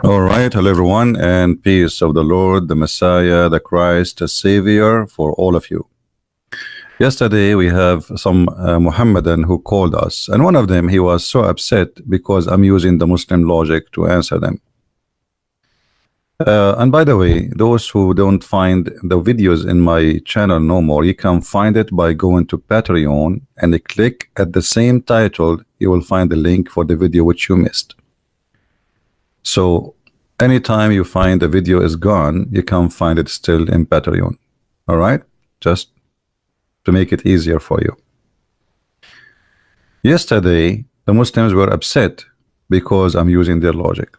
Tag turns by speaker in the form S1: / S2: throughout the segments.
S1: All right, hello everyone, and peace of the Lord, the Messiah, the Christ, the Savior for all of you. Yesterday we have some Mohammedan who called us, and one of them he was so upset because I'm using the Muslim logic to answer them. And by the way, those who don't find the videos in my channel no more, you can find it by going to Patreon and click at the same title. You will find the link for the video which you missed. So anytime you find the video is gone, you can find it still in Patreon. All right, just to make it easier for you. Yesterday the Muslims were upset because I'm using their logic.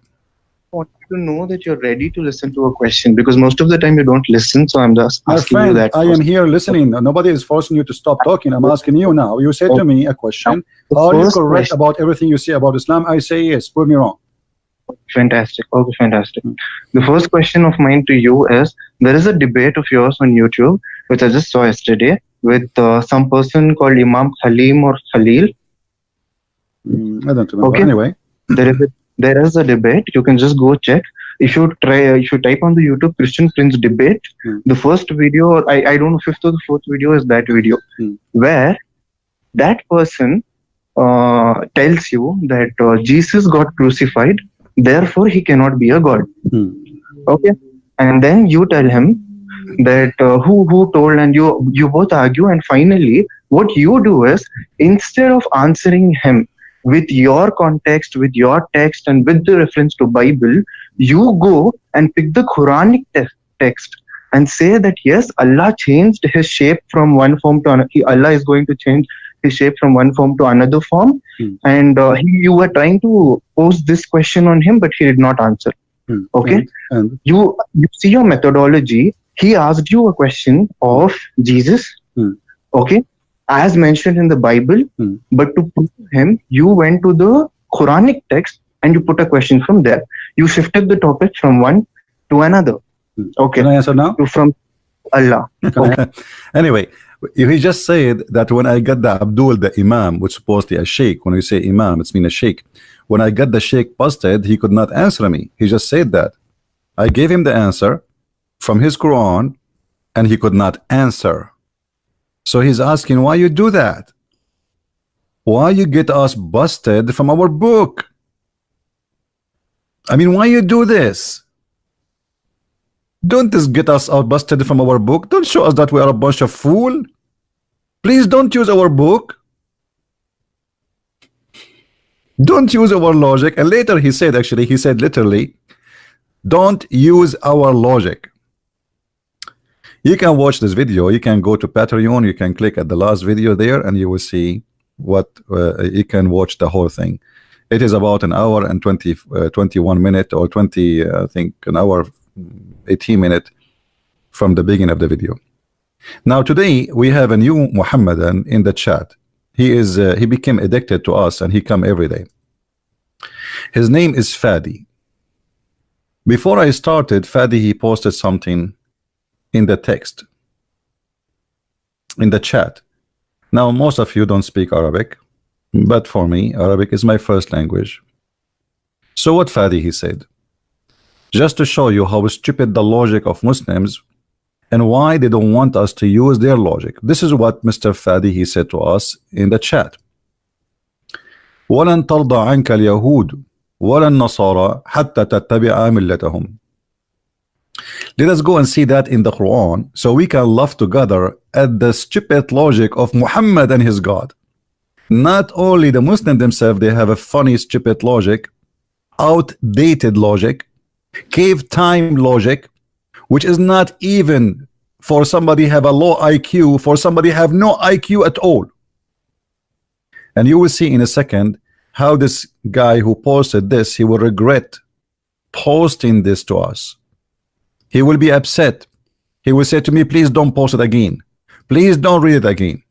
S2: I want you to know that you're ready to listen to a question, because most of the time you don't listen, so I'm just asking you that.
S3: I am here listening. Nobody is forcing you to stop talking. I'm asking you now. You say to me a question. Are you correct about everything you say about Islam? I say yes. Prove me wrong.
S2: Fantastic. Okay, fantastic. The first question of mine to you is, there is a debate of yours on YouTube, which I just saw yesterday, with some person called Imam Khalim or Khalil.
S3: I don't remember.
S2: Okay.
S3: Anyway.
S2: There is a debate. You can just go check. If you type on the YouTube Christian Prince debate, the first video, I don't know, fifth or the fourth video is that video, where that person tells you that Jesus got crucified, therefore he cannot be a god. Okay, and then you tell him that who told, and you both argue, and finally what you do is, instead of answering him with your context, with your text, and with the reference to Bible, you go and pick the Quranic text and say that yes, Allah changed his shape from one form to another. Allah is going to change his shape from one form to another form, and you were trying to pose this question on him, but he did not answer. Okay, you see your methodology. He asked you a question of Jesus. Okay, as mentioned in the Bible, but to prove him, you went to the Quranic text and you put a question from there. You shifted the topic from one to another. Okay.
S3: Can I answer now?
S2: From Allah. Okay.
S1: Anyway, he just said that when I got the Abdul, the Imam, which is supposedly a sheikh, when we say Imam, it's mean a sheikh. When I got the sheikh busted, he could not answer me. He just said that. I gave him the answer from his Quran, and he could not answer. So he's asking, why you do that? Why you get us busted from our book? I mean, why you do this? Don't just get us out busted from our book. Don't show us that we are a bunch of fool. Please don't use our book. Don't use our logic. And later he said, actually, he said literally, don't use our logic. You can watch this video. You can go to Patreon. You can click at the last video there, and you will see what you can watch the whole thing. It is about an hour and 21 minute, or 20, I think an hour 18 minute from the beginning of the video. Now today we have a new Mohammedan in the chat. He became addicted to us, and he come every day. His name is Fadi. Before I started, Fadi, he posted something in the text, in the chat. Now most of you don't speak Arabic, but for me Arabic is my first language. So what Fadi he said, just to show you how stupid the logic of Muslims and why they don't want us to use their logic. This is what Mr. Fadi he said to us in the chat. وَلَنْ تَرْضَ عَنْكَ الْيَهُودُ وَلَا النَّصَارَى حَتَّى تَتَّبِعَ مِلَّتَهُمْ. Let us go and see that in the Quran, so we can laugh together at the stupid logic of Muhammad and his God. Not only the Muslims themselves, they have a funny stupid logic, outdated logic, cave time logic, which is not even for somebody have a low IQ, for somebody have no IQ at all. And you will see in a second how this guy who posted this, he will regret posting this to us. He will be upset. He will say to me, please don't post it again. Please don't read it again.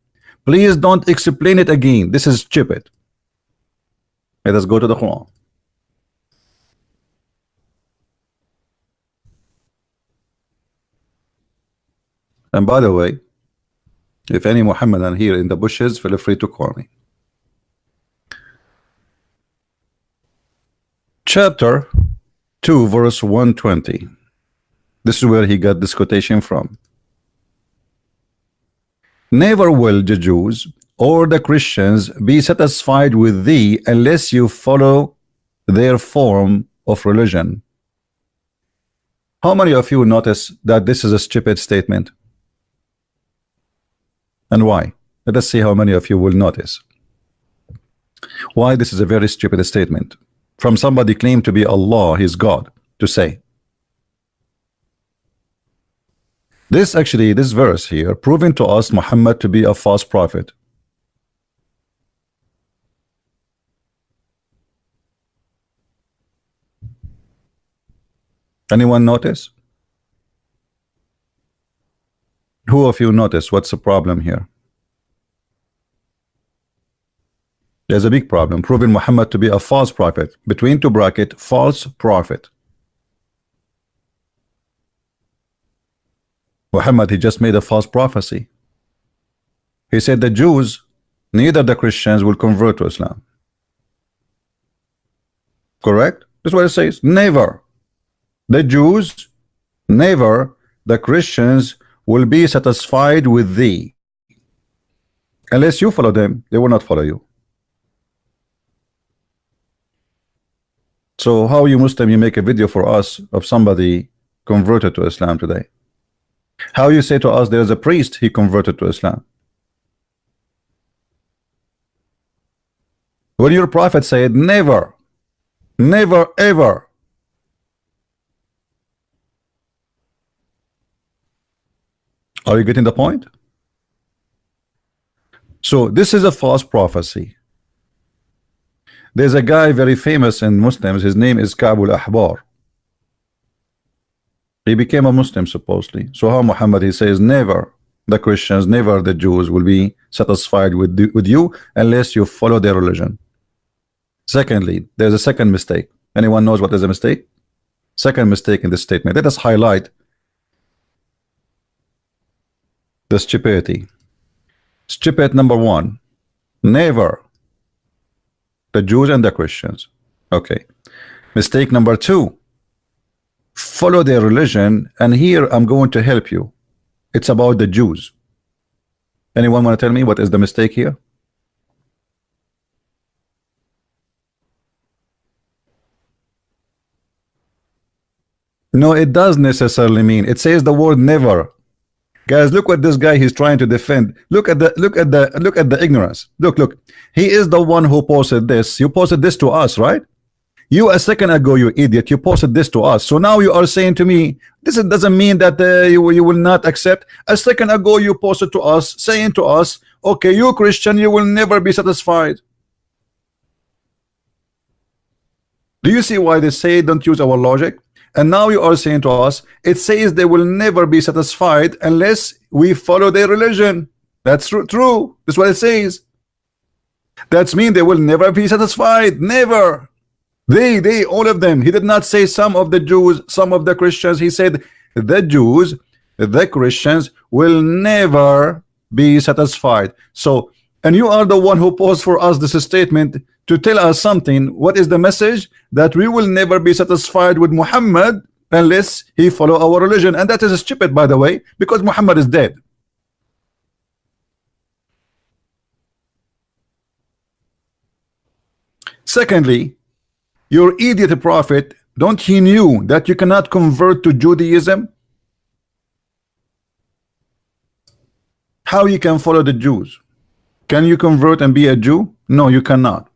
S1: Please don't explain it again. This is stupid. Let us go to the Quran. And by the way, if any Mohammedan here in the bushes, feel free to call me. Chapter 2 verse 120. This is where he got this quotation from. Never will the Jews or the Christians be satisfied with thee unless you follow their form of religion. How many of you notice that this is a stupid statement? And why? Let us see how many of you will notice why this is a very stupid statement from somebody claimed to be Allah, his God, to say. This verse here proving to us Muhammad to be a false prophet. Anyone notice? Who of you notice what's the problem here? There's a big problem, proving Muhammad to be a false prophet. Between two brackets, false prophet. Muhammad, he just made a false prophecy. He said the Jews, neither the Christians will convert to Islam. Correct? That's what it says. Never. The Jews, never the Christians will be satisfied with thee. Unless you follow them, they will not follow you. So how you Muslim, you make a video for us of somebody converted to Islam today? How you say to us there's a priest, he converted to Islam? When your prophet said never, never ever. Are you getting the point? So this is a false prophecy. There's a guy very famous in Muslims, his name is Ka'b al-Ahbar. He became a Muslim supposedly. So how Muhammad, he says never the Christians, never the Jews will be satisfied with you unless you follow their religion. Secondly, there's a second mistake. Anyone knows what is a mistake? Second mistake in this statement. Let us highlight the stupidity. Stupid number one, never the Jews and the Christians. Okay. Mistake number two, follow their religion, and here I'm going to help you. It's about the Jews. Anyone want to tell me what is the mistake here? No, it does necessarily mean. It says the word never. Guys, look what this guy he's trying to defend. Look at the ignorance. Look. He is the one who posted this. You posted this to us, right? You a second ago, you idiot, you posted this to us. So now you are saying to me, this doesn't mean that you will not accept. A second ago, you posted to us, saying to us, okay, you Christian, you will never be satisfied. Do you see why they say don't use our logic? And now you are saying to us, it says they will never be satisfied unless we follow their religion. That's true. That's what it says. That means they will never be satisfied. Never. They, all of them. He did not say some of the Jews, some of the Christians. He said the Jews, the Christians will never be satisfied. So, and you are the one who posed for us this statement to tell us something. What is the message? That we will never be satisfied with Muhammad unless he follow our religion. And that is stupid, by the way, because Muhammad is dead. Secondly, your idiot prophet, don't he knew that you cannot convert to Judaism? How you can follow the Jews? Can you convert and be a Jew? No, you cannot.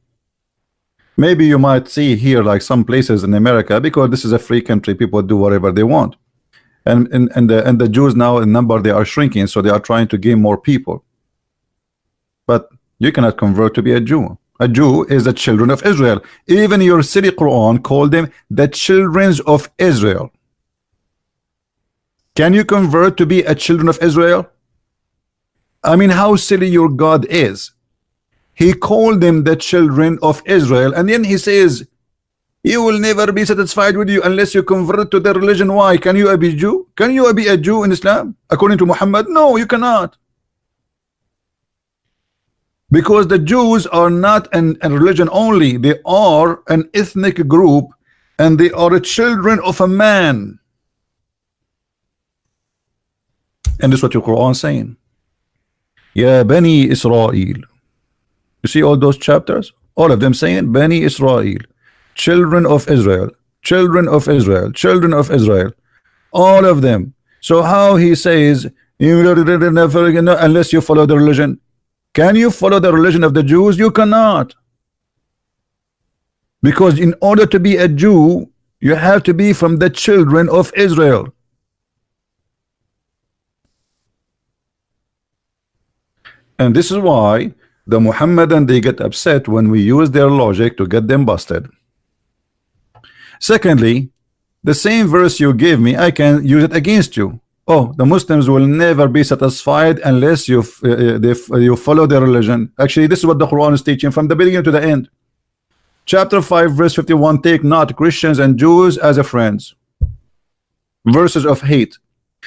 S1: Maybe you might see here like some places in America, because this is a free country, people do whatever they want. And the Jews now in number, they are shrinking, so they are trying to gain more people. But you cannot convert to be a Jew. A Jew is the children of Israel. Even your silly Quran called them the children of Israel. Can you convert to be a children of Israel? I mean, how silly your God is. He called them the children of Israel, and then he says, you will never be satisfied with you unless you convert to their religion. Why? Can you be a Jew? Can you be a Jew in Islam according to Muhammad? No, you cannot. Because the Jews are not a religion only. They are an ethnic group and they are the children of a man. And this is what your Quran saying. Ya Bani Israel. You see all those chapters? All of them saying Bani Israel, children of Israel, children of Israel, children of Israel. All of them. So how he says unless you follow the religion? Can you follow the religion of the Jews? You cannot. Because in order to be a Jew, you have to be from the children of Israel. And this is why the Mohammedan, they get upset when we use their logic to get them busted. Secondly, the same verse you gave me, I can use it against you. Oh, the Muslims will never be satisfied unless you follow their religion. Actually, this is what the Quran is teaching from the beginning to the end. Chapter 5 verse 51, take not Christians and Jews as a friends. Verses of hate.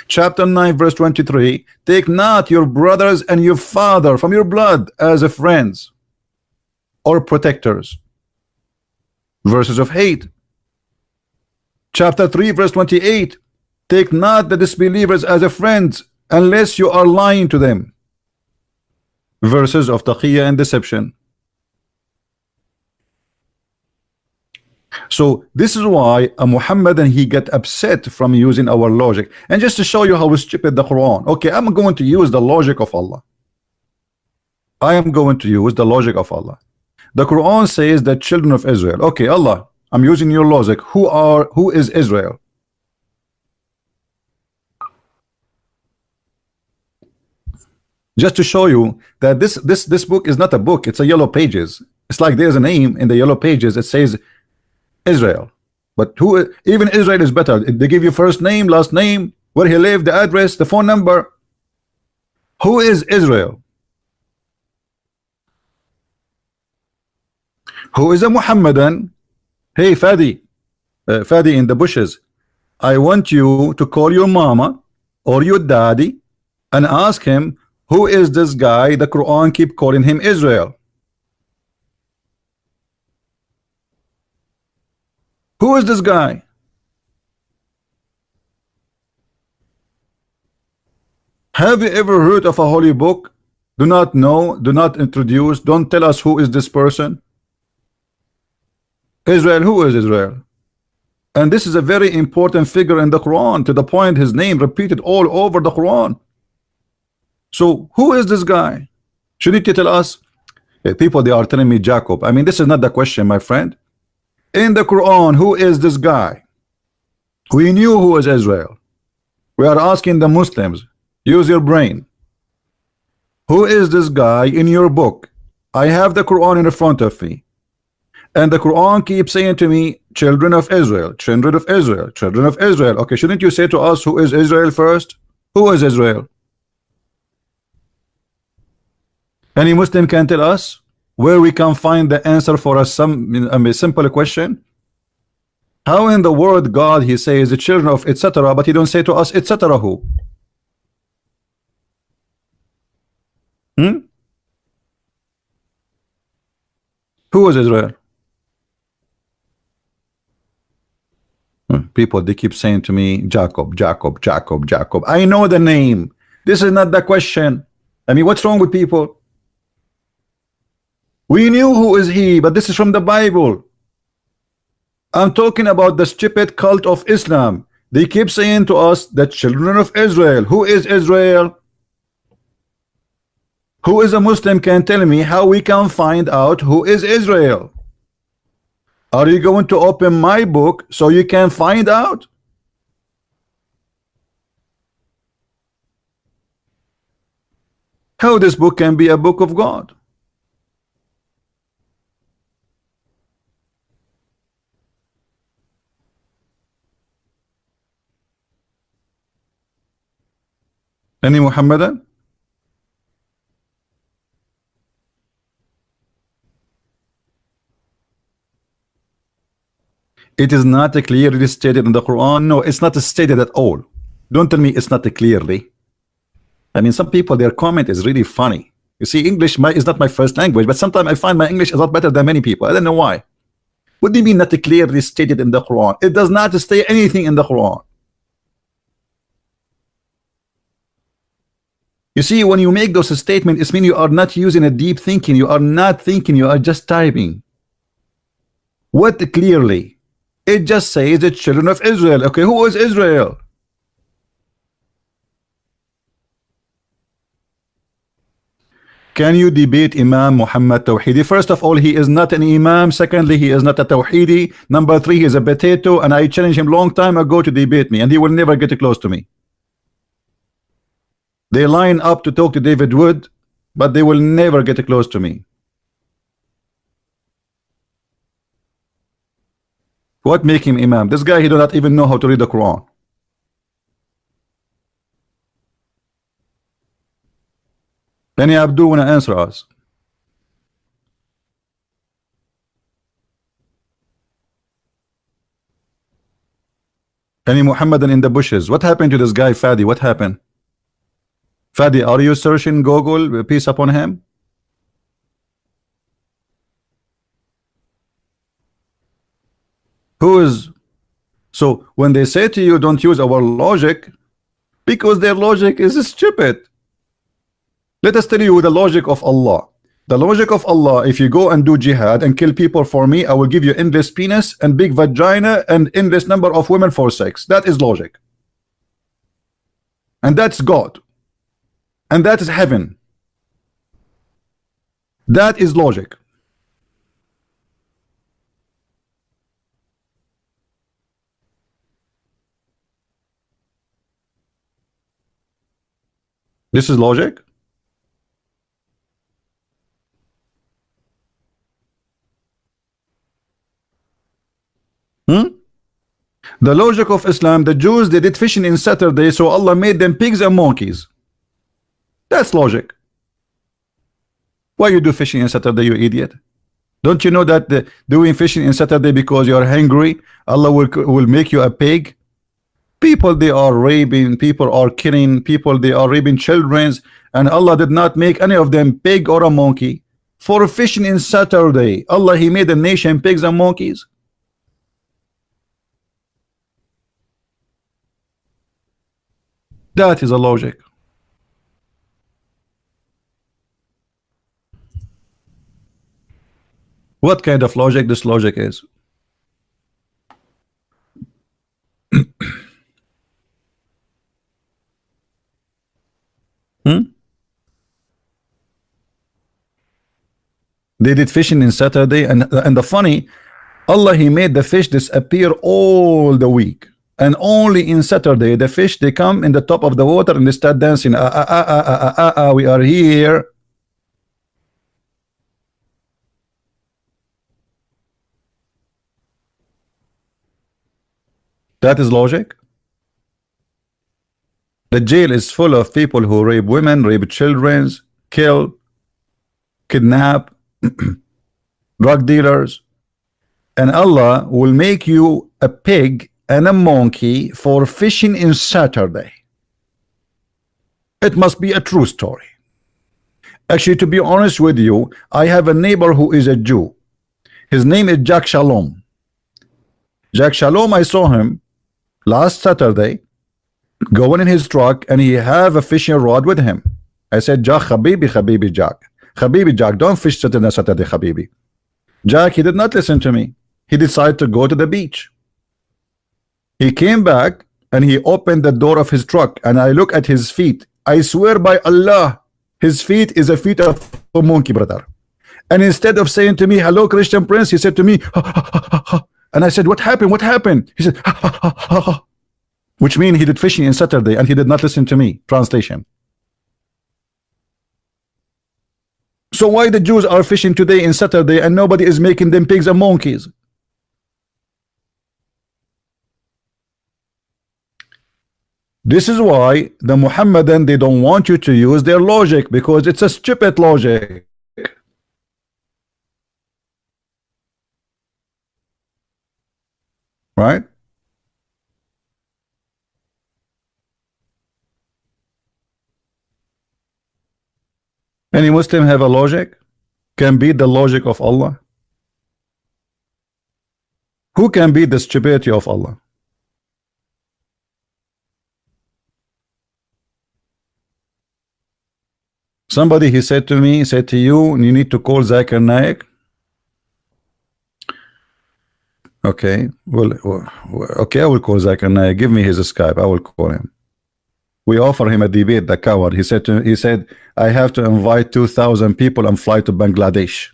S1: Chapter 9 verse 23, take not your brothers and your father from your blood as a friends or protectors. Verses of hate. Chapter 3 verse 28, take not the disbelievers as a friends unless you are lying to them. Verses of taqiyya and deception. So this is why a Mohammedan, he get upset from using our logic. And just to show you how stupid the Quran, okay, I'm going to use the logic of Allah. I am going to use the logic of Allah. The Quran says that children of Israel. Okay, Allah, I'm using your logic. Who is Israel? Just to show you that this book is not a book, it's a yellow pages. It's like there's a name in the yellow pages, it says Israel. But who, even Israel is better. They give you first name, last name, where he lived, the address, the phone number. Who is Israel? Who is a Mohammedan? Hey Fadi, Fadi in the bushes, I want you to call your mama or your daddy and ask him, who is this guy the Quran keep calling him Israel? Who is this guy? Have you ever heard of a holy book? Do not know, do not introduce, don't tell us who is this person. Israel, who is Israel? And this is a very important figure in the Quran, to the point his name repeated all over the Quran. So who is this guy? Shouldn't you tell us? People, they are telling me Jacob. I mean, this is not the question, my friend. In the Quran, who is this guy? We knew who is Israel. We are asking the Muslims, use your brain. Who is this guy in your book? I have the Quran in front of me. And the Quran keeps saying to me, children of Israel, children of Israel, children of Israel. Okay, shouldn't you say to us, who is Israel first? Who is Israel? Any Muslim can tell us where we can find the answer for a simple question. How in the word God he says the children of etc., but he don't say to us etc. who? Who is Israel? People, they keep saying to me Jacob, Jacob, Jacob, Jacob. I know the name. This is not the question. I mean, what's wrong with people? We knew who is he, but this is from the Bible. I'm talking about the stupid cult of Islam. They keep saying to us the children of Israel. Who is Israel? Who is a Muslim can tell me how we can find out who is Israel? Are you going to open my book so you can find out? How this book can be a book of God? Any Mohammedan? It is not clearly stated in the Quran. No, it's not stated at all. Don't tell me it's not clearly. I mean, some people, their comment is really funny. You see, English is not my first language, but sometimes I find my English is a lot better than many people. I don't know why. What do you mean not clearly stated in the Quran? It does not state anything in the Quran. You see, when you make those statements, it means you are not using a deep thinking. You are not thinking. You are just typing. What clearly? It just says the children of Israel. Okay, who is Israel? Can you debate Imam Muhammad Tawhidi? First of all, he is not an Imam. Secondly, he is not a Tawhidi. Number three, he is a potato, and I challenged him long time ago to debate me, and he will never get close to me. They line up to talk to David Wood, but they will never get close to me. What make him Imam? This guy, he do not even know how to read the Quran. Any Abdul wanna answer us? Any Mohammedan in the bushes? What happened to this guy Fadi? What happened? Fadi, are you searching Google? Peace upon him. Who is? So when they say to you, don't use our logic, because their logic is stupid. Let us tell you the logic of Allah. The logic of Allah, if you go and do jihad and kill people for me, I will give you endless penis and big vagina and endless number of women for sex. That is logic. And that's God. And that is heaven. That is logic. This is logic. The logic of Islam, the Jews, they did fishing in Saturday, so Allah made them pigs and monkeys. That's logic. Why you do fishing in Saturday, you idiot? Don't you know that doing fishing in Saturday because you are hungry, Allah will make you a pig? People, they are raping, people are killing, people, they are raping children, and Allah did not make any of them pig or a monkey. For fishing in Saturday, Allah, He made a nation pigs and monkeys. That is a logic. What kind of logic this logic is? They did fishing in Saturday, and the funny, Allah, He made the fish disappear all the week, and only in Saturday the fish, they come in the top of the water and they start dancing. We are here. That is logic. The jail is full of people who rape women, rape children, kill, kidnap, drug dealers, and Allah will make you a pig and a monkey for fishing in Saturday. It must be a true story. Actually, to be honest with you, I have a neighbor who is a Jew. His name is Jack Shalom. Jack Shalom, I saw him last Saturday going in his truck, and he have a fishing rod with him. I said, Jack, Habibi Jack, don't fish Saturday, Habibi. Jack, he did not listen to me. He decided to go to the beach. He came back and he opened the door of his truck, and I look at his feet. I swear by Allah, his feet is a feet of a monkey, brother. And instead of saying to me, hello, Christian Prince, he said to me, ha, ha, ha, ha. And I said, what happened? What happened? He said, ha, ha, ha, ha, ha. Which means he did fishing in Saturday and he did not listen to me. Translation. So why the Jews are fishing today in Saturday and nobody is making them pigs and monkeys? This is why the Mohammedan, they don't want you to use their logic, because it's a stupid logic. Right? Any Muslim have a logic? Can beat the logic of Allah? Who can beat the stupidity of Allah? Somebody, he said to me, said to you, you need to call Zakir Naik. Okay, well, okay, I will call Zakir Naik. Give me his Skype. I will call him. We offer him a debate, the coward. He said, I have to invite 2,000 people and fly to Bangladesh.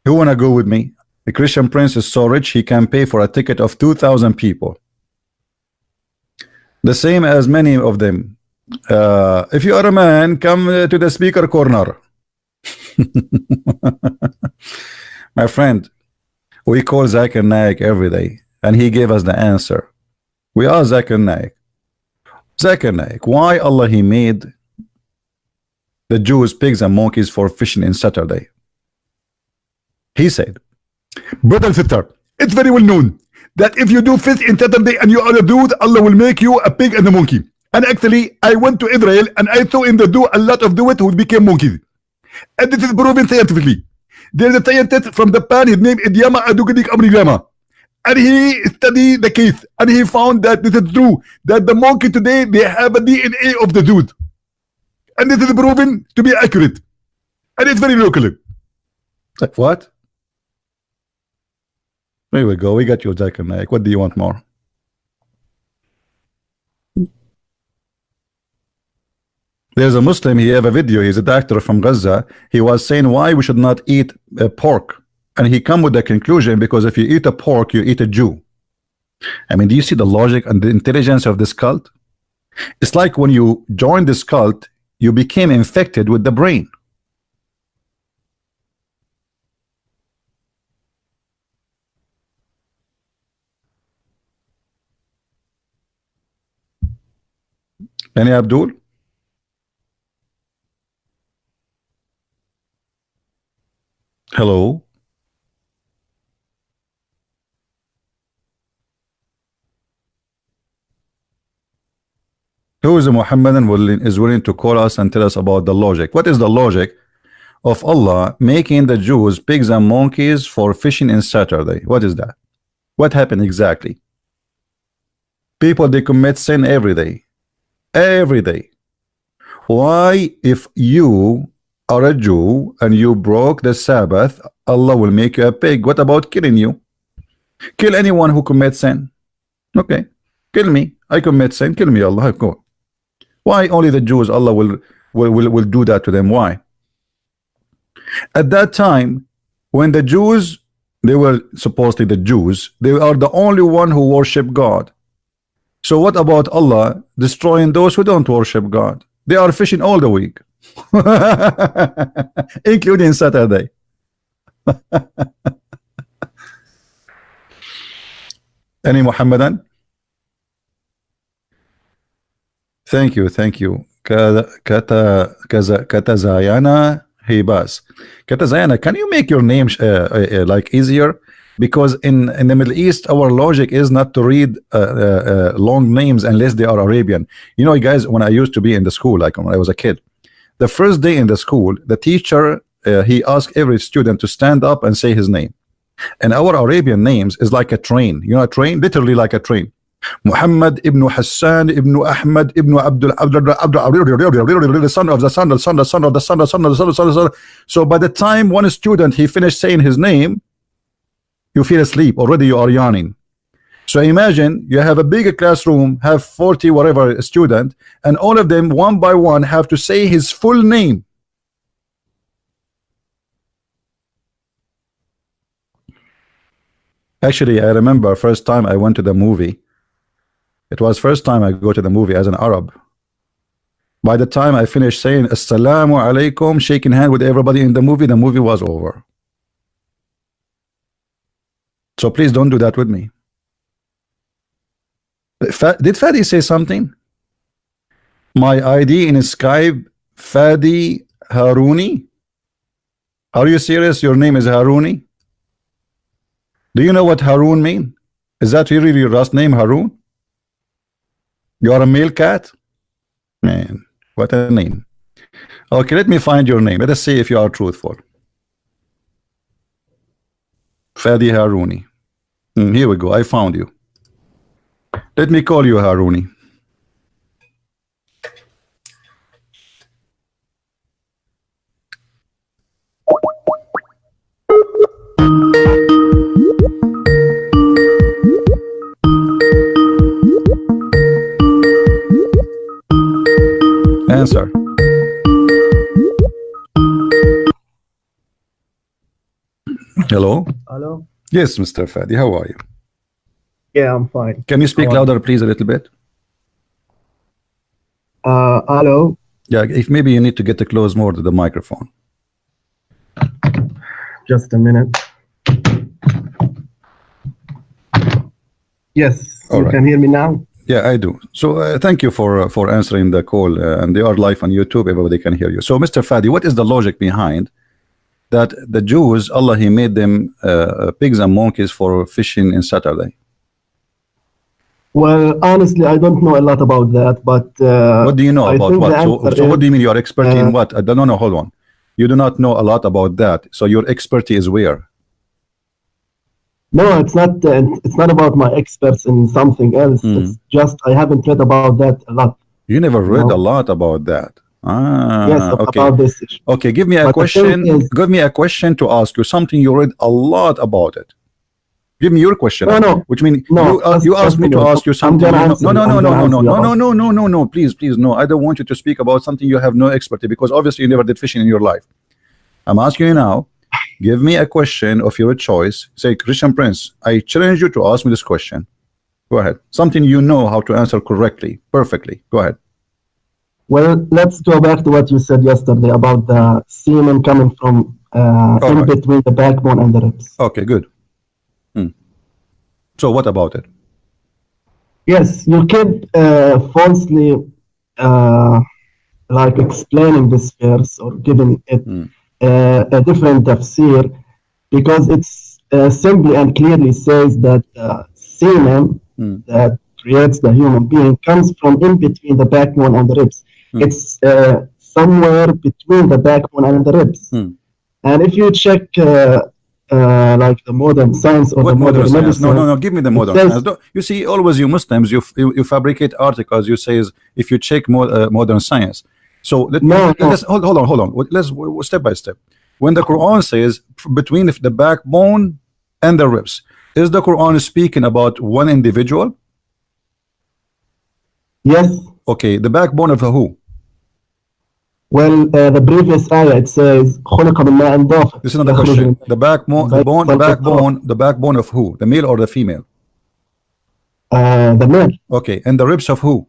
S1: Who wanna go with me? The Christian prince is so rich he can pay for a ticket of 2,000 people. The same as many of them. If you are a man, come to the speaker corner. My friend, we call Zakir Naik every day, and he gave us the answer. We are Zakir Naik. Zakir Naik, why Allah he made the Jews pigs and monkeys for fishing in Saturday? He said, brother and sister, it's very well known that if you do fish in Saturday and you are a dude, Allah will make you a pig and a monkey. And actually, I went to Israel and I saw in the do a lot of dudes who became monkeys. And this is proven scientifically. There's a scientist from Japan, his name is Yama Adugadik Amrigama. And he studied the case and he found that this is true, that the monkey today, they have a DNA of the dude. And this is proven to be accurate. And it's very local. Like what? There we go. We got you, Zakir Naik. What do you want more? There's a Muslim, he have a video, he's a doctor from Gaza. He was saying why we should not eat pork. And he come with the conclusion, because if you eat a pork, you eat a Jew. I mean, do you see the logic and the intelligence of this cult? It's like when you join this cult, you became infected with the brain. Any Abdul? Hello? Who is a Mohammedan is willing to call us and tell us about the logic? What is the logic of Allah making the Jews pigs and monkeys for fishing in Saturday? What is that? What happened exactly? People, they commit sin every day. Every day. Why, if you are a Jew and you broke the Sabbath, Allah will make you a pig? What about killing you? Kill anyone who commits sin. Okay, kill me. I commit sin. Kill me, Allah. Go. Why only the Jews? Allah will do that to them. Why? At that time, when the Jews, they were supposedly the Jews, they are the only one who worship God. So what about Allah destroying those who don't worship God? They are fishing all the week, including Saturday. Any Mohammedan? Thank you, thank you. Katazayana Hibas. Katazayana, can you make your name like easier? Because in the Middle East, our logic is not to read long names unless they are Arabian. You know, guys, when I used to be in the school, like when I was a kid, the first day in the school, the teacher, he asked every student to stand up and say his name. And our Arabian names is like a train. You know, a train, literally like a train. Muhammad ibn Hassan ibn Ahmad ibn Abdul the son of the son, the son, the son of the son, the son of the son, the son, the son. So by the time one student he finished saying his name, you feel asleep already, you are yawning. So imagine you have a bigger classroom, have 40 whatever student, and all of them one by one have to say his full name. Actually, I remember first time I went to the movie. It was first time I go to the movie as an Arab. By the time I finished saying Assalamu alaikum, shaking hand with everybody in the movie was over. So please don't do that with me. Did Fadi say something? My ID in Skype, Fadi Haruni. Are you serious? Your name is Haruni? Do you know what Harun mean? Is that really your last name, Harun? You are a male cat? Man, what a name. Okay, let me find your name. Let us see if you are truthful. Fadi Haruni. Here we go. I found you. Let me call you Haruni. Answer. Hello.
S4: Hello.
S1: Yes, Mr. Fadi. How are you?
S4: Yeah, I'm fine.
S1: Can you speak louder, please, a little bit?
S4: Hello.
S1: Yeah, if maybe you need to get close more to the microphone.
S4: Just a minute. Yes,
S1: All
S4: you
S1: right.
S4: can hear me now.
S1: Yeah, I do. So thank you for answering the call, and they are live on YouTube. Everybody can hear you. So, Mr. Fadi, what is the logic behind that the Jews, Allah, He made them pigs and monkeys for fishing in Saturday?
S4: Well, honestly, I don't know a lot about that, but
S1: What do you know
S4: I
S1: about
S4: think
S1: what?
S4: the
S1: So
S4: answer
S1: what do you mean you are expert in
S4: uh,
S1: what? No, hold on. You do not know a lot about that. So your expertise is where?
S4: no, it's not. It's not about my experts in something else. It's just I haven't read about that a lot.
S1: You never read
S4: know?
S1: a lot about that.
S4: Yes,
S1: Okay.
S4: about this issue.
S1: Okay, give me a
S4: But the thing
S1: question.
S4: is-
S1: Give me a question to ask you. Something you read a lot about it. Give me your question.
S4: No.
S1: Which means
S4: No,
S1: you asked me to ask you something.
S4: I'm gonna
S1: No,
S4: answer
S1: no,
S4: you.
S1: no,
S4: I'm
S1: no,
S4: gonna
S1: no,
S4: answer you
S1: no,
S4: about
S1: no, no, no, no. Please, no. I don't want you to speak about something you have no expertise, because obviously you never did fishing in your life. I'm asking you now. Give me a question of your choice. Say, Christian Prince, I challenge you to ask me this question. Go ahead. Something you know how to answer correctly, perfectly. Go ahead.
S4: Well, let's go back to what you said yesterday about the semen coming from in between the backbone and the ribs.
S1: Okay, good. So what about it?
S4: Yes, you keep falsely like explaining this verse or giving it a different tafsir, because it's simply and clearly says that semen that creates the human being comes from in between the backbone and the ribs. It's somewhere between the backbone and the ribs. And if you check like the modern science or
S1: what
S4: the modern
S1: science?
S4: medicine,
S1: No, give me the modern science. You see, always you Muslims, you fabricate articles. You say if you check modern science. So let's hold on. Let's step by step. When the Quran says between the backbone and the ribs, is the Quran speaking about one individual?
S4: Yes.
S1: Okay, the backbone of who?
S4: Well, the previous ayah it says
S1: this is not the question. The backbone of who? The male or the female?
S4: The male.
S1: Okay, and the ribs of who?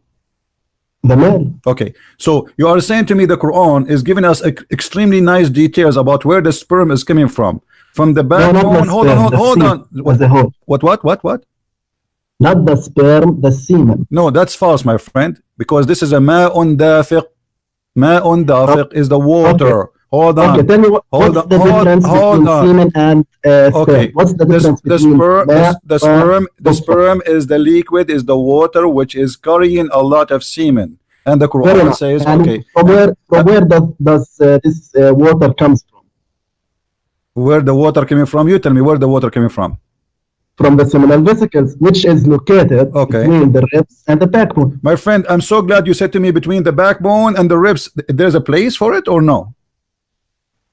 S4: The male.
S1: Okay, so you are saying to me the Quran is giving us extremely nice details about where the sperm is coming from the backbone.
S4: No,
S1: hold on. What?
S4: Not the sperm, the semen.
S1: No, that's false, my friend, because this is a ma'un dafiq. Ma'un dafiq is the water. Okay. Hold on.
S4: Okay, tell me what's the difference between semen and sperm?
S1: Okay.
S4: What's the difference between
S1: the sperm is the liquid, is the water which is carrying a lot of semen, and the Quran says,
S4: and
S1: okay.
S4: From where does this water comes from?
S1: Where the water coming from? You tell me where the water coming from.
S4: From the seminal vesicles, which is located between the ribs and the backbone.
S1: My friend, I'm so glad you said to me between the backbone and the ribs. There's a place for it or no?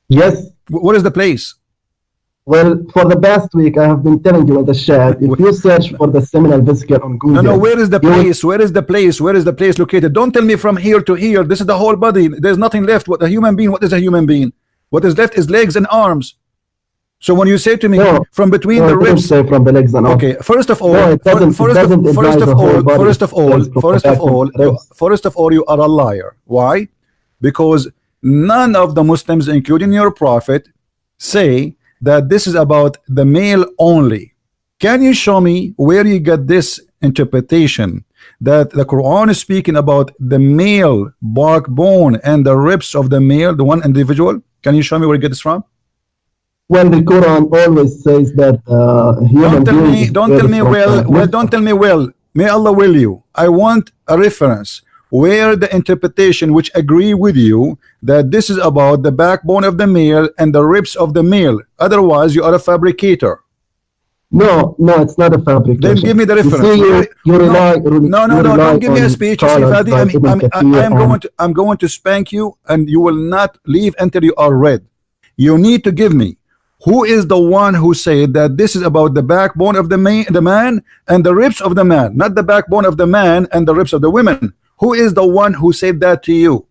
S4: Yes.
S1: What is the place?
S4: Well, for the past week, I have been telling you in the chat, if you search for the seminal vesicle on Google.
S1: No, where is the place? Where is the place? Where is the place located? Don't tell me from here to here. This is the whole body. There's nothing left. What a human being? What is a human being? What is left is legs and arms. So when you say to me from between the ribs,
S4: say from the legs and arms.
S1: Okay, first of all, you are a liar. Why? Because none of the Muslims, including your prophet, say that this is about the male only. Can you show me where you get this interpretation that the Quran is speaking about the male backbone and the ribs of the male, the one individual? Can you show me where you get this from?
S4: Well, the Quran always says that
S1: don't tell me well. May Allah will you. I want a reference where the interpretation which agree with you that this is about the backbone of the male and the ribs of the male. Otherwise, you are a fabricator.
S4: No, no, it's not a fabrication.
S1: Then give me the
S4: You
S1: reference.
S4: see, you rely,
S1: No, don't give me a speech. You see, Fadi, I'm going to spank you, and you will not leave until you are read. You need to give me who is the one who said that this is about the backbone of the man and the ribs of the man, not the backbone of the man and the ribs of the women. Who is the one who said that to you?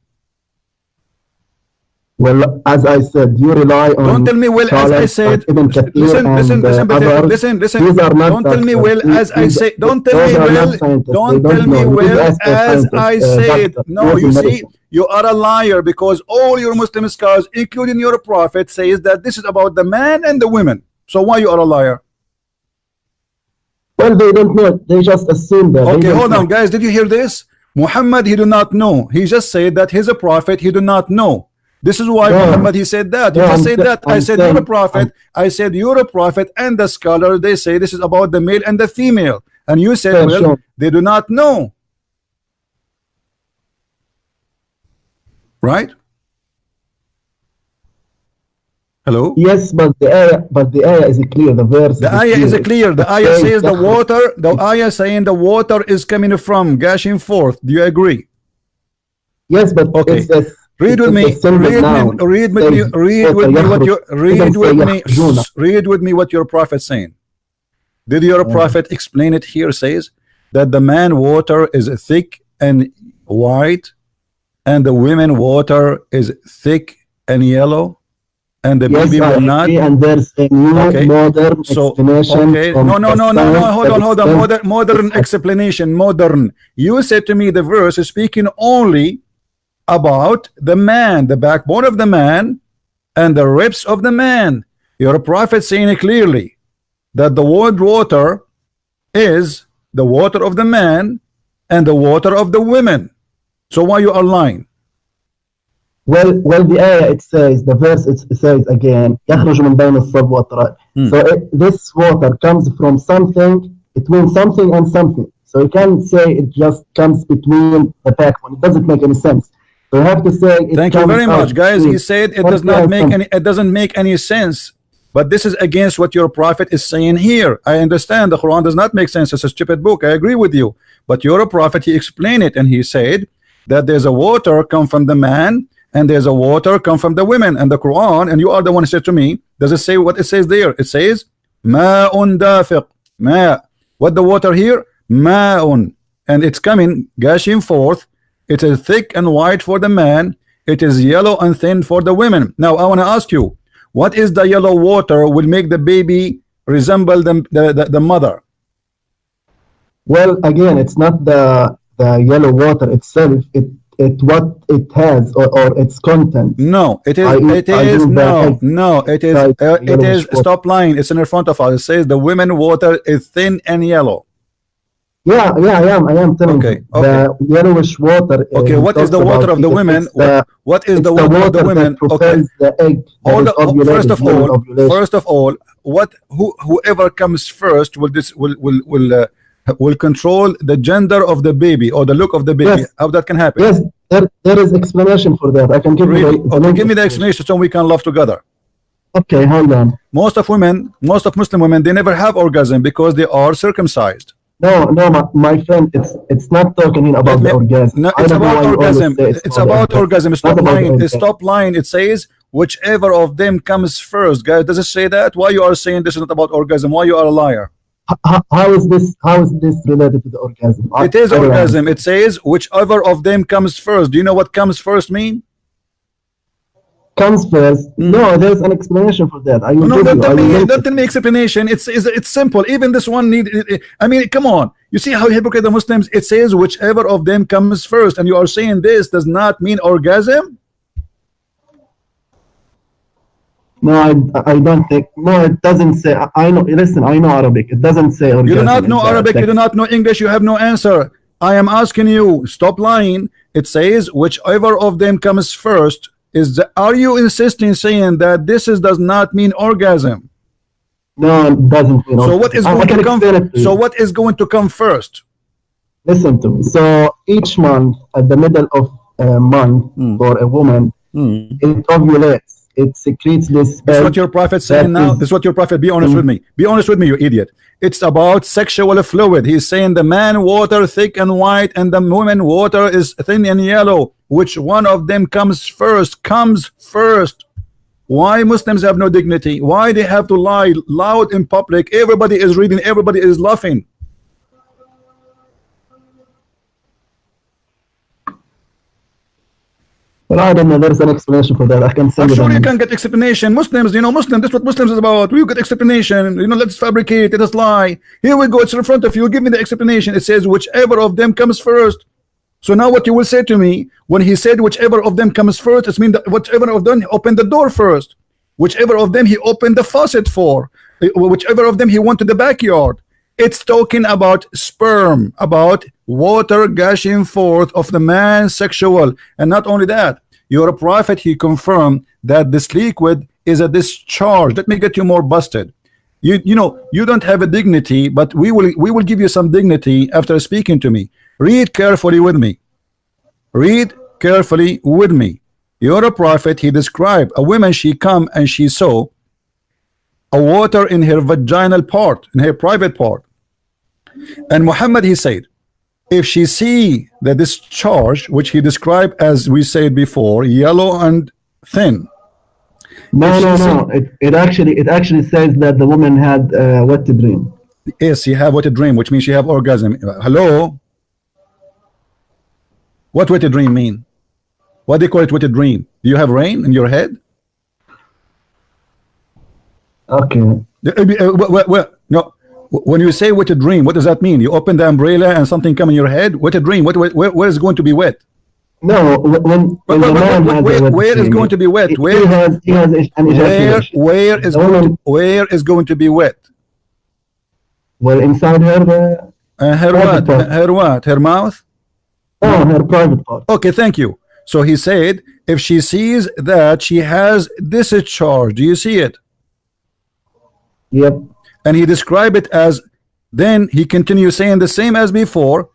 S4: Well, as I said, you rely on.
S1: Don't tell me, well, as I said. Listen. Don't tell me, well, as I say. Don't tell me, well. Don't tell me, well, as I said. No, you see, you are a liar, because all your Muslim scholars, including your prophet, says that this is about the man and the women. So why you are a liar?
S4: Well, they don't know. They just assume that.
S1: Okay, hold on, guys. Did you hear this? Muhammad, he do not know. He just said that he's a prophet. He do not know. This is why Muhammad, he said that. You just said that. I said you're a prophet. I said you're a prophet, and the scholar, they say this is about the male and the female. And you said, well, they do not know. Right? Hello?
S4: Yes, but the ayah is clear. The verse.
S1: The ayah is clear. The ayah says the water. The ayah saying the water is coming from, gushing forth. Do you agree?
S4: Yes, but
S1: okay. Read with me. Read with me what your prophet saying. Did your prophet explain it here? Says that the man water is thick and white, and the women water is thick and yellow, and the baby will not.
S4: And there's a new modern explanation.
S1: No. Hold on. Modern explanation. Modern. You said to me the verse is speaking only about the man, the backbone of the man and the ribs of the man. Your prophet saying it clearly that the word water is the water of the man and the water of the women. So why you are lying?
S4: Well, the ayah, it says, the verse, it says again, يخرج من بين الصلب والترائب. So this water comes from something, it means something and something. So you can't say it just comes between the backbone. It doesn't make any sense. So you have to say.
S1: Thank you very much, guys. He said it does not make any. It doesn't make any sense. But this is against what your prophet is saying here. I understand the Quran does not make sense. It's a stupid book. I agree with you. But your prophet, he explained it, and he said that there's a water come from the man and there's a water come from the women. And the Quran, and you are the one who said to me, does it say what it says there? It says ma'un dafiq. Ma. What the water here? Ma'un. And it's coming, gushing forth. It is thick and white for the man. It is yellow and thin for the women. Now I want to ask you, what is the yellow water will make the baby resemble the mother?
S4: Well, again, it's not the yellow water itself. It what it has or its content.
S1: No, it is. Stop lying. It's in front of us. It says the women water is thin and yellow.
S4: Yeah, I am telling you. The yellowish water.
S1: Okay, what is the water of the women? What is the water of the women? Okay.
S4: The egg
S1: First of all, whoever comes first will control the gender of the baby or the look of the baby.
S4: Yes.
S1: How that can happen?
S4: Yes, there is explanation for that. I can give you.
S1: Okay, give me the explanation so we can love together.
S4: Okay, hold on.
S1: Most of Muslim women, they never have orgasm because they are circumcised.
S4: No, my friend, it's not talking about the orgasm.
S1: No, it's about orgasm. It's about orgasm. Stop lying. Stop lying. It says whichever of them comes first. Guys, does it say that? Why you are saying this is not about orgasm? Why you are a liar?
S4: How is this related to the orgasm?
S1: It is orgasm. It says whichever of them comes first. Do you know what comes first mean?
S4: Comes first. No, there's an explanation for that.
S1: Don't tell me explanation. It's simple. Even this one I mean, come on. You see how hypocrite the Muslims. It says whichever of them comes first, and you are saying this does not mean orgasm.
S4: No, I don't think. No, it doesn't say. I know. Listen, I know Arabic. It doesn't say orgasm.
S1: You do not know Arabic. You do not know English. You have no answer. I am asking you. Stop lying. It says whichever of them comes first. Are you insisting saying that does not mean orgasm?
S4: No, it doesn't mean orgasm.
S1: So what is going to come? So what is going to come first?
S4: Listen to me. So each month, at the middle of a month for a woman, it ovulates. it secretes this.
S1: That's what your prophet saying now. This is what your prophet. Be honest with me. Be honest with me, you idiot. It's about sexual fluid. He's saying the man water thick and white, and the woman water is thin and yellow. Which one of them comes first? Comes first. Why Muslims have no dignity? Why they have to lie loud in public? Everybody is reading. Everybody is laughing.
S4: Well, I don't know. There's an explanation for that. I can send
S1: I'm sure
S4: them.
S1: you can get explanation. Muslims, you know, Muslims, that's what Muslims is about. We get explanation. You know, let's fabricate, let us lie. Here we go, it's in front of you. Give me the explanation. It says whichever of them comes first. So now what you will say to me, when he said whichever of them comes first, it means that whichever of them opened the door first. Whichever of them he opened the faucet for. Whichever of them he went to the backyard. It's talking about sperm, about water gushing forth of the man's sexual. And not only that, your prophet, he confirmed that this liquid is a discharge. Let me get you more busted. You know, you don't have a dignity, but we will give you some dignity after speaking to me. Read carefully with me. Read carefully with me. You're a prophet. He described a woman, she come and she saw a water in her vaginal part, in her private part. And Muhammad, he said, if she see the discharge, which he described as we said before, yellow and thin.
S4: No. It actually says that the woman had wet dream.
S1: Yes, she have wet dream, which means she have orgasm. Hello? What wet dream mean? What they call it wet dream? Do you have rain in your head?
S4: Okay.
S1: No. When you say wet dream, what does that mean? You open the umbrella and something come in your head? Wet dream? Where is it going to be wet?
S4: No, when the man has a wet
S1: where
S4: dream,
S1: is going to be wet?
S4: he has an ejaculation.
S1: Where is going to be wet?
S4: Well, inside her.
S1: Her what? Her what? Her mouth?
S4: Oh, her private part.
S1: Okay, thank you. So he said, if she sees that she has discharge, do you see it?
S4: Yep.
S1: And he described it as, then he continues saying the same as before,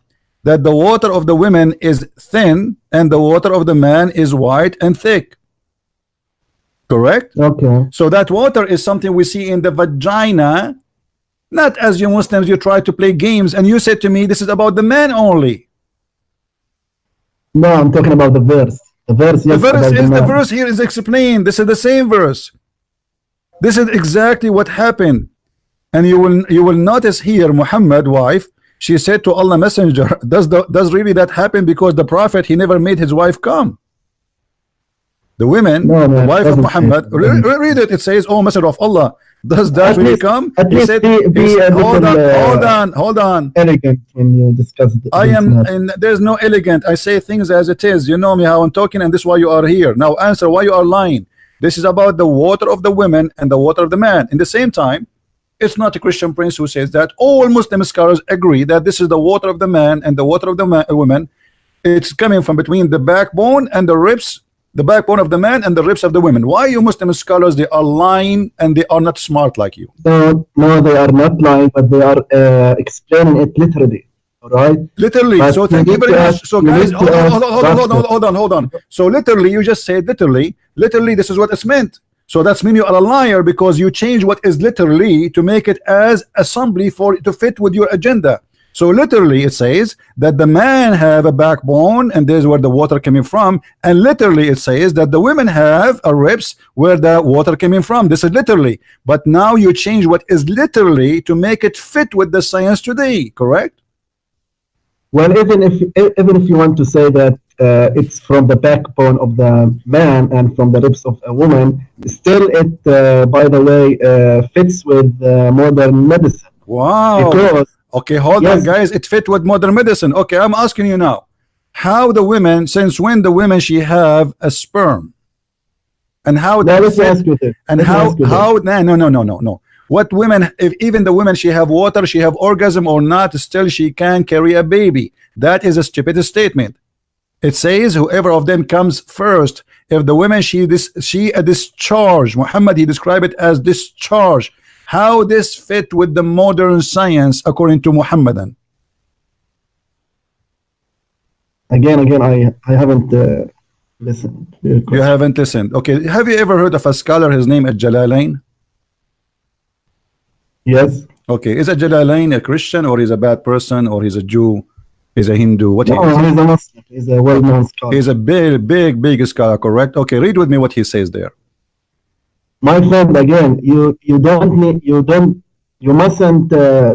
S1: that the water of the women is thin and the water of the man is white and thick. Correct?
S4: Okay.
S1: So that water is something we see in the vagina, not as you Muslims, you try to play games and you said to me, this is about the man only.
S4: No, I'm talking about the verse. The verse, yes,
S1: the verse here is explained. This is the same verse. This is exactly what happened. And you will notice here, Muhammad wife, she said to Allah Messenger, does really that happen? Because the prophet, he never made his wife come. The women, the wife of Muhammad, read it. It says, oh Messenger of Allah, does that really come? He said, hold on.
S4: Elegant when you discuss it.
S1: I am, and there's no elegant. I say things as it is. You know me how I'm talking, and this is why you are here. Now answer why you are lying. This is about the water of the women and the water of the man. In the same time, it's not a Christian prince who says that. All Muslim scholars agree that this is the water of the man and the water of the woman. It's coming from between the backbone and the ribs, the backbone of the man and the ribs of the women. Why you Muslim scholars, they are lying and they are not smart like you?
S4: No, they are not lying, but they are explaining it literally. All right,
S1: literally.
S4: But
S1: so thank you very much. So guys, hold on. So literally, you just said literally. This is what it's meant. So that's mean you are a liar because you change what is literally to make it as assembly for to fit with your agenda. So literally, it says that the man have a backbone, and there's where the water coming from. And literally, it says that the women have a ribs where the water coming from. This is literally. But now you change what is literally to make it fit with the science today. Correct?
S4: Well, even if you want to say that it's from the backbone of the man and from the ribs of a woman, still it, by the way, fits with modern medicine.
S1: Wow.
S4: Because,
S1: okay, hold on, guys. It fit with modern medicine. Okay, I'm asking you now, how the women, since when the women she have a sperm, and how
S4: now
S1: that
S4: fit,
S1: and how no. What women, if even the women she have water, she have orgasm or not, still she can carry a baby. That is a stupid statement. It says whoever of them comes first. If the women she a discharge, Muhammad he described it as discharge. How this fit with the modern science according to Mohammedan?
S4: Again, I haven't listening.
S1: You haven't listened. Okay. Have you ever heard of a scholar? His name is Jalalain.
S4: Yes.
S1: Okay. Is a Jalalain a Christian, or he's a bad person, or he's a Jew? He's a Hindu? What
S4: No,
S1: he is?
S4: he's a Muslim. He's a well-known scholar.
S1: He's a big scholar, correct? Okay. Read with me what he says there.
S4: My friend, again, you mustn't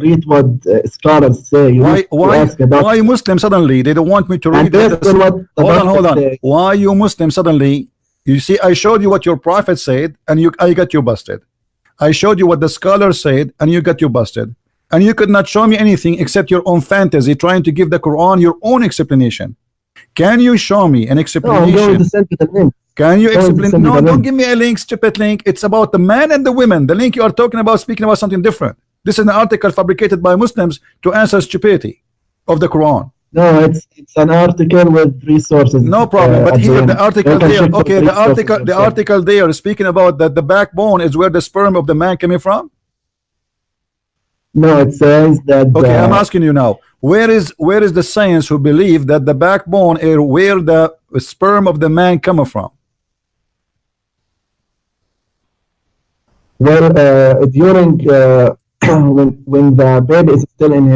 S4: read what scholars say. You need to ask about
S1: why Muslim suddenly? They don't want me to read
S4: based
S1: this.
S4: on what the
S1: Hold on.
S4: say.
S1: Why you Muslim suddenly? You see, I showed you what your prophet said, and I got you busted. I showed you what the scholar said, and you got you busted. And you could not show me anything except your own fantasy, trying to give the Quran your own explanation. Can you show me an explanation?
S4: No, I'm going to send you the link.
S1: Can you explain? No, don't give me a link, stupid link. It's about the man and the women. The link you are talking about, speaking about something different. This is an article fabricated by Muslims to answer stupidity of the Quran.
S4: No, it's an article with resources.
S1: No problem. But here the article there, okay, the
S4: article
S1: article there is speaking about that the backbone is where the sperm of the man coming from.
S4: No, it says that.
S1: Okay, I'm asking you now. Where is the science who believe that the backbone is where the sperm of the man coming from?
S4: Well, during when the baby is still in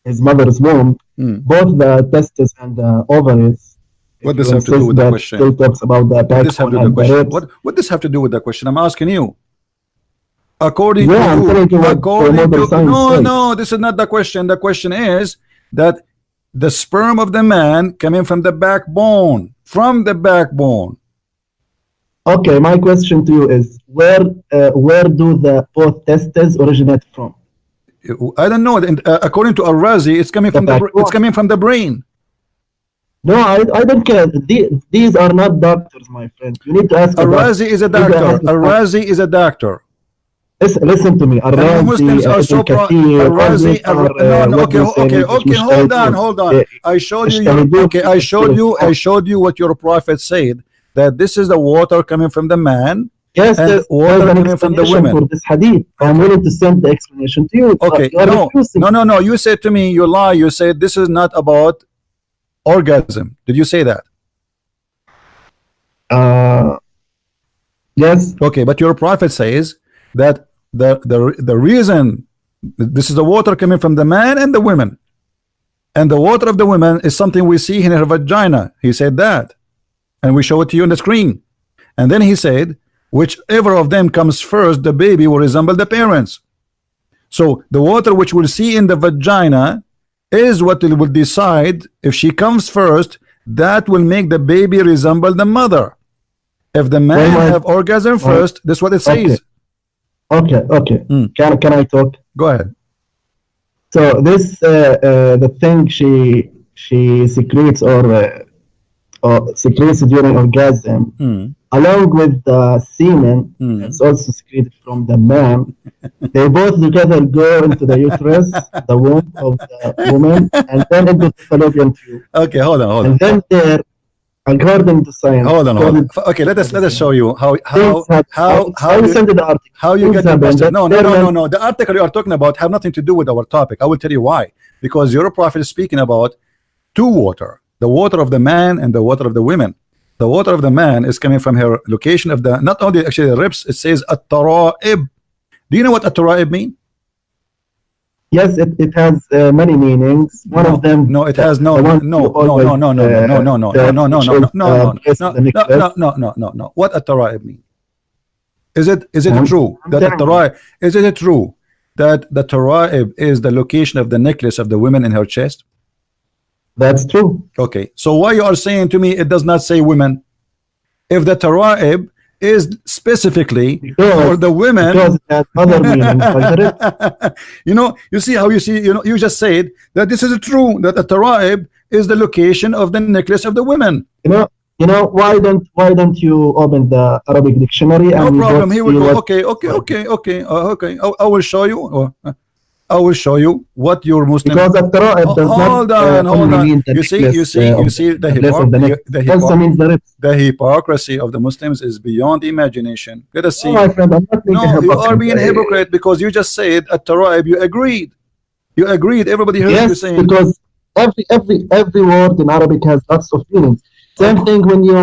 S4: his mother's womb, both the testes and the ovaries.
S1: What does have to do with the question?
S4: Still talks about the backbone and the ribs.
S1: What does have to do with the question? I'm asking you. According to
S4: I'm telling you what modern science says.
S1: No, this is not the question. The question is that the sperm of the man coming from the backbone,
S4: Okay, my question to you is where do the both testes originate from?
S1: I don't know. According to Al-Razi, it's coming from the brain.
S4: No, I don't care. These are not doctors, my friend. You need to ask.
S1: Al-Razi is a doctor. Al-Razi is a doctor.
S4: Listen to me.
S1: Muslims are so proud. Okay. Hold on. I showed you what your prophet said, that this is the water coming from the man.
S4: Yes,
S1: and
S4: there's
S1: water
S4: an
S1: coming from the women.
S4: for this hadith. I'm willing to send the explanation to you.
S1: Okay, no. You said to me, you lie. You said this is not about orgasm. Did you say that?
S4: Yes.
S1: Okay, but your prophet says that the reason this is the water coming from the man and the women, and the water of the women is something we see in her vagina. He said that, and we show it to you on the screen. And then he said, whichever of them comes first, the baby will resemble the parents. So the water which we'll see in the vagina is what it will decide if she comes first. That will make the baby resemble the mother. If the man have orgasm first, that's what it says.
S4: Okay. Can I talk?
S1: Go ahead.
S4: So this the thing she secretes or secretes during orgasm, along with the semen, it's also secreted from the man. They both together go into the uterus, the womb of the woman, and then into the fallopian tube.
S1: Okay, hold on.
S4: And then there, according to science.
S1: Hold on. Okay, let us show you how
S4: send the article.
S1: How you get the busted. No. The article you are talking about have nothing to do with our topic. I will tell you why. Because your prophet is speaking about two water, the water of the man and the water of the women. The water of the man is coming from her location of the, not only actually the ribs, it says at-tara'ib. Do you know what at-tara'ib mean?
S4: Yes, it has many meanings. One of them.
S1: No, it has no. What at-tara'ib mean? Is it true that at-tara'ib? Is it true that the tara'ib is the location of the necklace of the women in her chest?
S4: That's true.
S1: Okay, so why you are saying to me it does not say women? If the tara'ib is specifically for the women,
S4: because it has other meanings.
S1: You see how you just said that this is true, that the tara'ib is the location of the necklace of the women.
S4: You know why don't you open the Arabic dictionary?
S1: No problem. Here we go. Okay. I will show you. I will show you what your Muslim.
S4: Because the tara'ib does
S1: hold on. You see the hypocrisy of the Muslims is beyond imagination. Let us see.
S4: No, my friend, I'm not
S1: you are being hypocrite because you just said at tara'ib you agreed. You agreed. Everybody heard you saying.
S4: Because every word in Arabic has lots of meanings. Same thing when you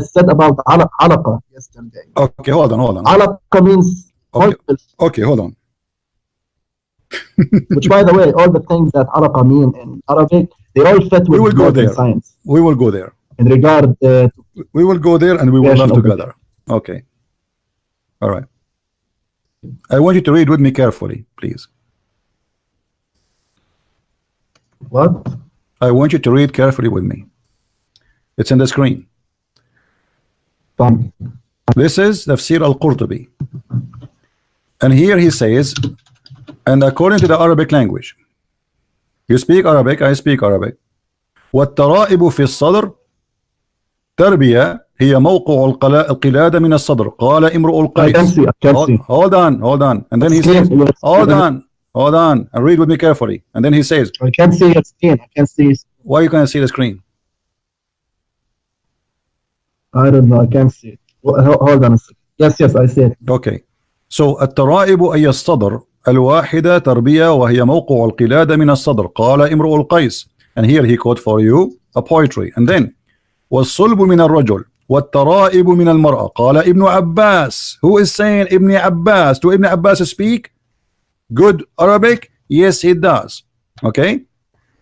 S4: said about alaqa yesterday.
S3: Okay, hold on.
S4: Alaqa means
S3: Okay, hold on.
S4: which, by the way, all the things that alaqa mean in Arabic, they all fit with
S3: We will go there.
S4: science.
S3: We will go there.
S4: In regard
S3: we will go there and we will laugh together. Okay. All right. I want you to read with me carefully, please.
S4: What?
S3: I want you to read carefully with me. It's in the screen.
S4: Fine.
S3: This is Tafsir al-Qurtubi. And here he says, and according to the Arabic language, you speak Arabic, I speak Arabic. والترائب في الصدر تربية هي موقع القلادة من الصدر قال امرؤ القيس. Hold on. And then he says, hold on, and read with me carefully. And then he says,
S4: I can't see your screen. I can't see.
S3: Why you can't see the screen?
S4: I don't know. I can't see it. Hold on a second. Yes, I see it.
S3: Okay. So الترائب أي الصدر الواحدة تربية وهي موقع القلادة من الصدر قال امرؤ القيس. And here he quote for you a poetry. And then والصلب من الرجل والترائب من المرأة قال ابن عباس. Who is saying Ibn Abbas? Do Ibn Abbas speak good Arabic? Yes, he does. Okay.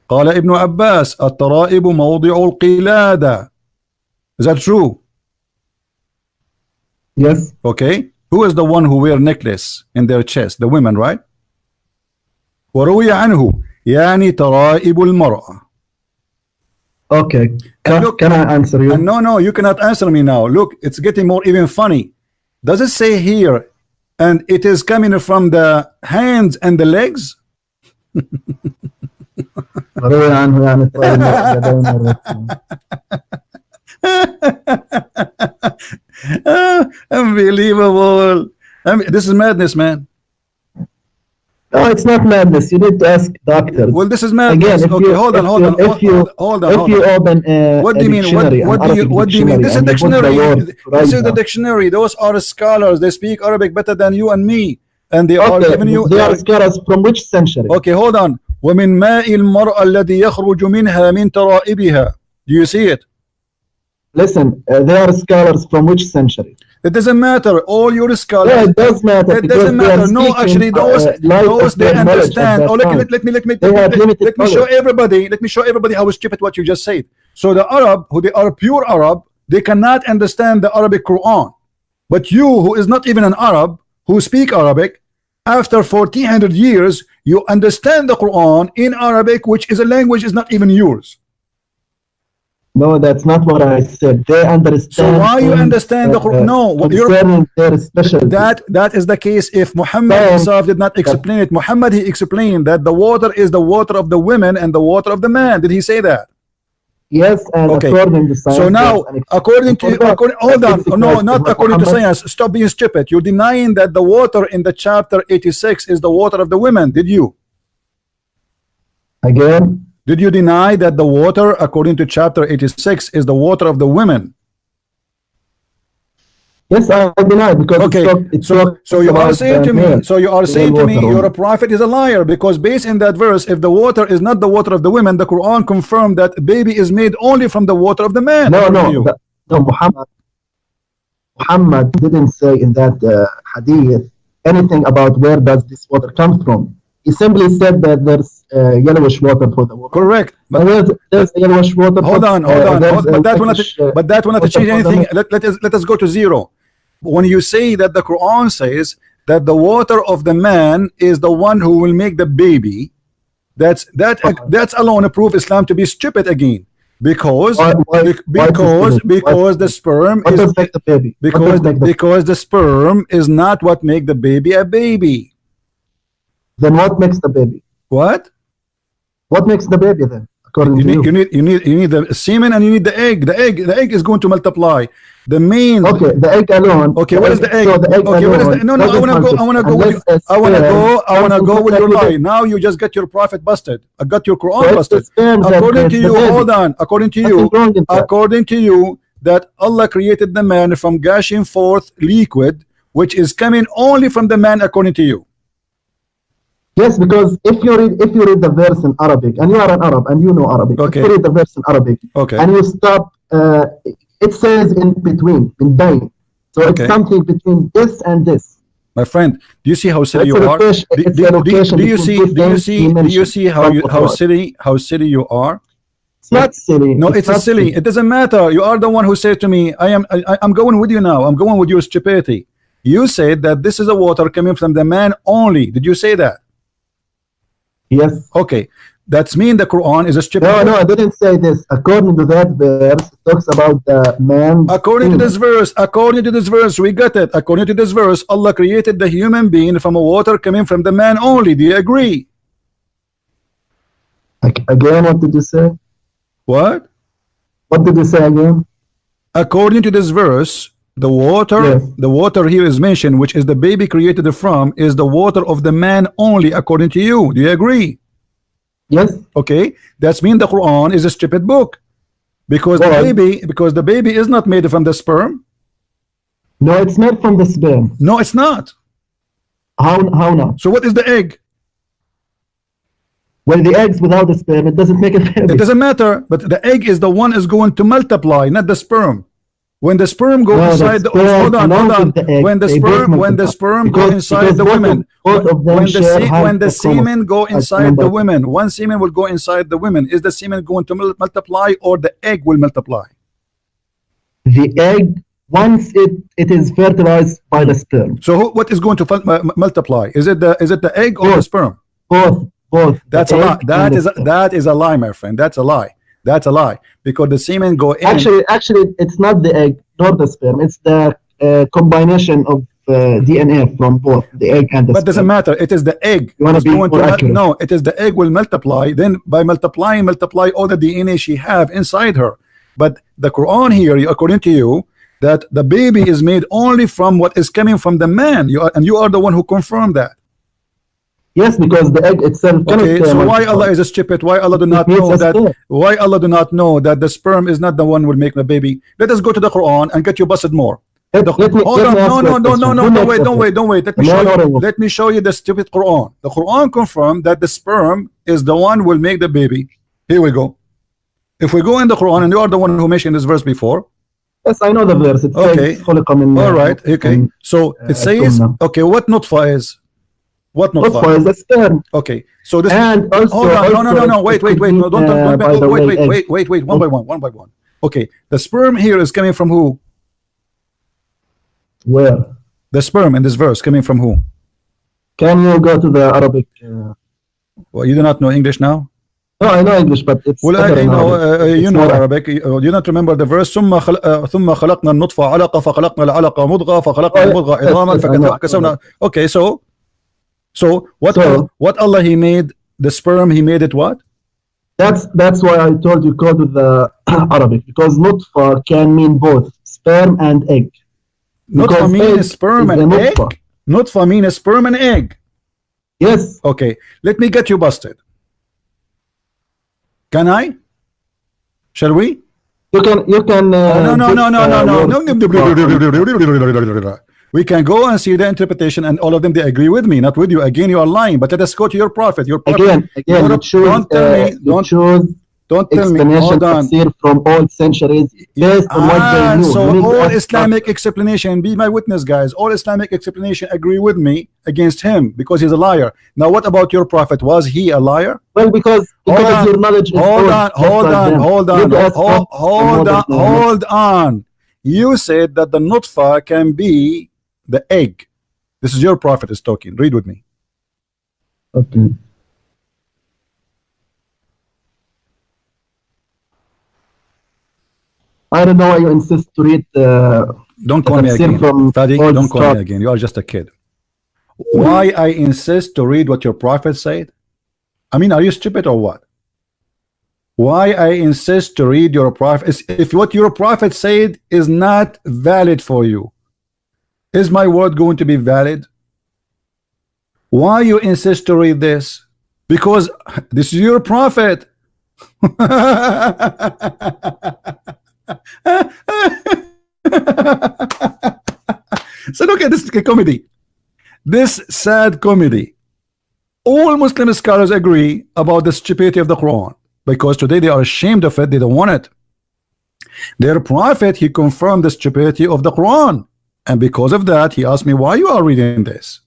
S3: قال ابن عباس الترائب موضع القلادة. Is that true?
S4: Yes.
S3: Okay. Who is the one who wear necklace in their chest? The women, right? وروي عنه يعني ترائب المرأة.
S4: Okay. Can I answer you?
S3: No, you cannot answer me now. Look, it's getting more even funny. Does it say here, and it is coming from the hands and the legs? Unbelievable. This is madness, man.
S4: No, it's not madness. You need to ask doctors.
S3: Well, this is madness.
S4: Again,
S3: okay, hold on.
S4: If you open
S3: what do you mean? What do you mean? This is dictionary. This is the dictionary. Those are scholars. They speak Arabic better than you and me, and they are giving you.
S4: They are scholars from which century?
S3: Okay, hold on. ومن ماء المرأة الذي يخرج منها من ترائبها. Do you see it?
S4: Listen, they are scholars from which century?
S3: It doesn't matter. All your scholars.
S4: Yeah, it does matter.
S3: It doesn't matter. No, actually, those they understand. Oh, let me show everybody. Let me show everybody how stupid what you just said. So the Arab, who they are pure Arab, they cannot understand the Arabic Quran. But you, who is not even an Arab, who speak Arabic, after 1400 years, you understand the Quran in Arabic, which is a language is not even yours.
S4: No, that's not what I said. They understand.
S3: So why you understand the Quran? No, that is the case. If Muhammad himself did not explain it, Muhammad he explained that the water is the water of the women and the water of the man. Did he say that?
S4: Yes, and okay. According to science.
S3: So now, according to hold on, no, not according to science. Stop being stupid. You're denying that the water in the chapter 86 is the water of the women. Did you?
S4: Again?
S3: Did you deny that the water, according to chapter 86, is the water of the women?
S4: Yes, I deny because
S3: okay. So you are saying to me, your prophet is a liar because based in that verse, if the water is not the water of the women, the Quran confirmed that baby is made only from the water of the man.
S4: No, Muhammad didn't say in that hadith anything about where does this water come from. He simply said that there's yellowish water for the water.
S3: Correct.
S4: But there's yellowish water.
S3: Hold on. But that will not change anything. Let us go to zero. When you say that the Quran says that the water of the man is the one who will make the baby, that's alone a proof Islam to be stupid again. Because the sperm is
S4: make the baby?
S3: Because the sperm is not what make the baby a baby.
S4: Then what makes the baby?
S3: What?
S4: What makes the baby then? According to you,
S3: you need the semen and you need the egg. The egg is going to multiply. The main.
S4: Okay, the egg alone.
S3: Okay, what is the egg? So the egg okay, what is the, no, I wanna go with your lie. Now you just got your prophet busted. I got your Quran busted. According to you, hold on. According to you, that Allah created the man from gushing forth liquid, which is coming only from the man, according to you.
S4: Yes, because if you read the verse in Arabic, and you are an Arab and you know Arabic,
S3: okay.
S4: if you read the verse in Arabic,
S3: okay.
S4: and you stop it says in between, in Bain. So
S3: Okay.
S4: it's something between this and this.
S3: My friend, do you see how silly
S4: It's
S3: you
S4: a
S3: are?
S4: location- it's a location
S3: Do you
S4: between
S3: see?
S4: two
S3: Do you
S4: things
S3: see?
S4: he
S3: Do you
S4: mentioned.
S3: see how silly you are?
S4: It's not silly.
S3: No, it's a
S4: not
S3: silly. It doesn't matter. You are the one who said to me, I'm going with you now. I'm going with your stupidity. You said that this is a water coming from the man only. Did you say that?
S4: Yes.
S3: Okay. That's mean the Quran is a stupid
S4: No,
S3: book.
S4: no, I didn't say this. According to that verse, it talks about the man.
S3: According to this verse, we got it. According to this verse, Allah created the human being from a water coming from the man only. Do you agree?
S4: Again, what did you say?
S3: What?
S4: What did you say again?
S3: According to this verse, the water here is mentioned, which is the baby created from, is the water of the man only, according to you. Do you agree?
S4: Yes.
S3: Okay, that's mean the Quran is a stupid book, because the baby is not made from the sperm.
S4: No, it's not from the sperm.
S3: No, it's not.
S4: How not?
S3: So what is the egg?
S4: Well, the eggs without the sperm, it doesn't make a baby.
S3: It doesn't matter, but the egg is the one is going to multiply, not the sperm. When the sperm go inside the hold on. When the sperm go inside the women, when the semen go inside the women, one semen will go inside the women. Is the semen going to multiply, or the egg will multiply?
S4: The egg, once it is fertilized by the sperm.
S3: So what is going to multiply? Is it the egg or the sperm?
S4: Both.
S3: That's a lie. That is a lie, my friend. That's a lie. That's a lie, because the semen go in.
S4: Actually, it's not the egg nor the sperm. It's the combination of DNA from both the egg and the sperm.
S3: But doesn't matter. It is the egg.
S4: You want to be more accurate?
S3: No, it is the egg will multiply. Then by multiply all the DNA she have inside her. But the Quran here, according to you, that the baby is made only from what is coming from the man. You are the one who confirmed that.
S4: Yes, because the egg itself.
S3: Okay, so why Allah is stupid? Why Allah do not know that? Why Allah do not know that the sperm is not the one who will make the baby? Let us go to the Quran and get you busted more. Hold on, no, wait. Let me show you the stupid Quran. The Quran confirmed that the sperm is the one who will make the baby. Here we go. If we go in the Quran, and you are the one who mentioned this verse before.
S4: Yes, I know the verse. It
S3: okay.
S4: Says,
S3: all right. Okay. So it says. Okay. What nutfa is? What nutfa
S4: is the sperm.
S3: Okay, so this.
S4: And also,
S3: hold on, no, wait, no, don't wait, one by one. Okay, the sperm here is coming from who?
S4: Where?
S3: The sperm in this verse coming from who?
S4: Can you go to the Arabic?
S3: Well, you do not know English now?
S4: No, I know English, but it's.
S3: Well, I know you know Arabic. You do not remember the verse. ثم خلقنا النطفة علقة فخلقنا العلقة مضغة فخلقنا المضغة عظاما فكسونا. Okay, so what Allah He made the sperm, He made it what?
S4: That's why I told you go to the Arabic, because nutfa can mean both sperm and egg.
S3: Nutfa means sperm and egg. Nutfa means sperm and egg.
S4: Yes.
S3: Okay, let me get you busted. Can I? Shall we?
S4: You can.
S3: No. We can go and see the interpretation, and all of them they agree with me, not with you. Again, you are lying. But let us go to your prophet. Your prophet.
S4: Again, don't tell me. Don't tell me. Hold on. From all centuries based on what they knew.
S3: So all Islamic explanation, be my witness, guys. All Islamic explanation agree with me against him because he's a liar. Now, what about your prophet? Was he a liar?
S4: Well, because your knowledge is
S3: hold on. You said that the nutfa can be the egg. This is your prophet is talking. Read with me.
S4: Okay. I don't know why you insist to read.
S3: Don't call me again, Fadi. Don't call me again. You are just a kid. Why I insist to read what your prophet said? I mean, are you stupid or what? Why I insist to read your prophet? If what your prophet said is not valid for you, is my word going to be valid? Why you insist to read this? Because this is your prophet. So look at this comedy, this sad comedy. All Muslim scholars agree about the stupidity of the Quran, because today they are ashamed of it. They don't want it. Their prophet, he confirmed the stupidity of the Quran, and because of that he asked me, why you are reading this?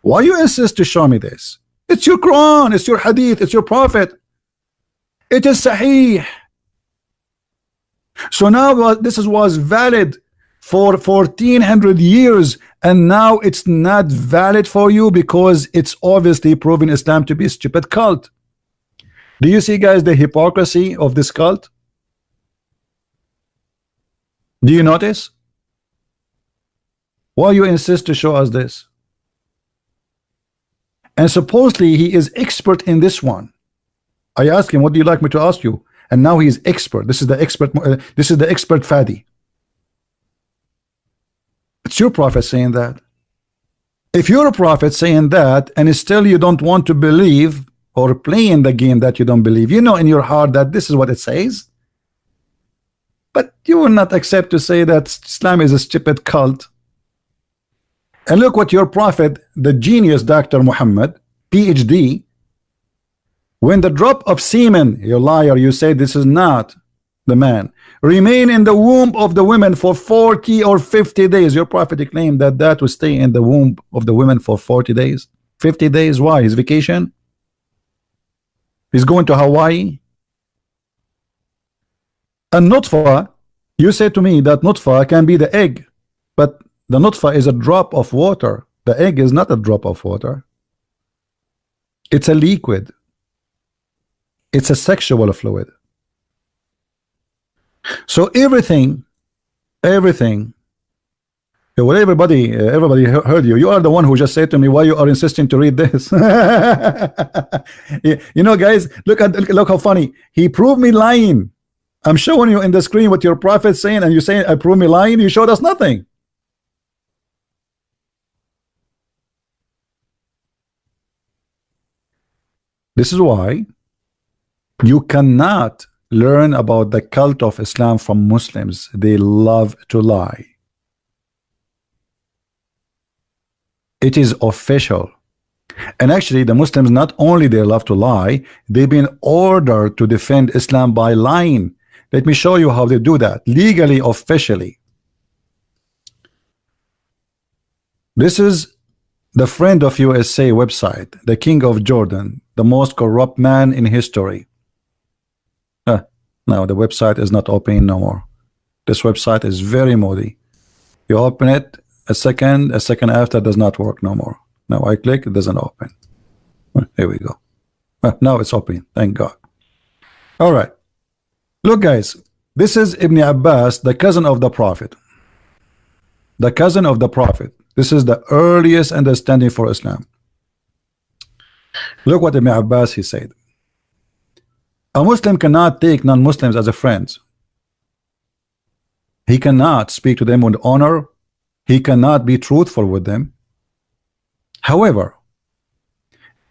S3: Why you insist to show me this? It's your Quran, it's your hadith, it's your prophet, it is sahih. So now this was valid for 1400 years, and now it's not valid for you because it's obviously proven Islam to be a stupid cult. Do you see, guys, the hypocrisy of this cult? Do you notice? Why you insist to show us this? And supposedly he is expert in this one. I asked him, what do you like me to ask you? And now he is expert. This is the expert. This is the expert Fadi. It's your prophet saying that. If you're a prophet saying that, and still you don't want to believe or play in the game that you don't believe, you know in your heart that this is what it says, but you will not accept to say that Islam is a stupid cult. And look what your prophet, the genius Dr. Muhammad, PhD, when the drop of semen, you liar, you say this is not the man, remain in the womb of the women for 40 or 50 days. Your prophet claimed that that would stay in the womb of the women for 40 days, 50 days. Why? His vacation? He's going to Hawaii? And nutfa, you say to me that nutfa can be the egg, but the nutfa is a drop of water. The egg is not a drop of water. It's a liquid. It's a sexual fluid. So everything, well, everybody heard you. You are the one who just said to me, why you are insisting to read this? You know, guys, look how funny. He proved me lying. I'm showing you in the screen what your prophet's saying, and you saying I prove me lying. You showed us nothing. This is why you cannot learn about the cult of Islam from Muslims. They love to lie. It is official. And actually the Muslims, not only they love to lie, they've been ordered to defend Islam by lying. Let me show you how they do that legally, officially. This is the Friend of USA website, the King of Jordan, the most corrupt man in history. Now the website is not opening no more. This website is very moody. You open it, a second after, does not work no more. Now I click, it doesn't open. Here we go. Now it's opening, thank God. All right, look, guys, this is Ibn Abbas, the cousin of the Prophet. The cousin of the Prophet. This is the earliest understanding for Islam. Look what Ibn Abbas he said. A Muslim cannot take non-Muslims as a friends. He cannot speak to them with honor. He cannot be truthful with them. However,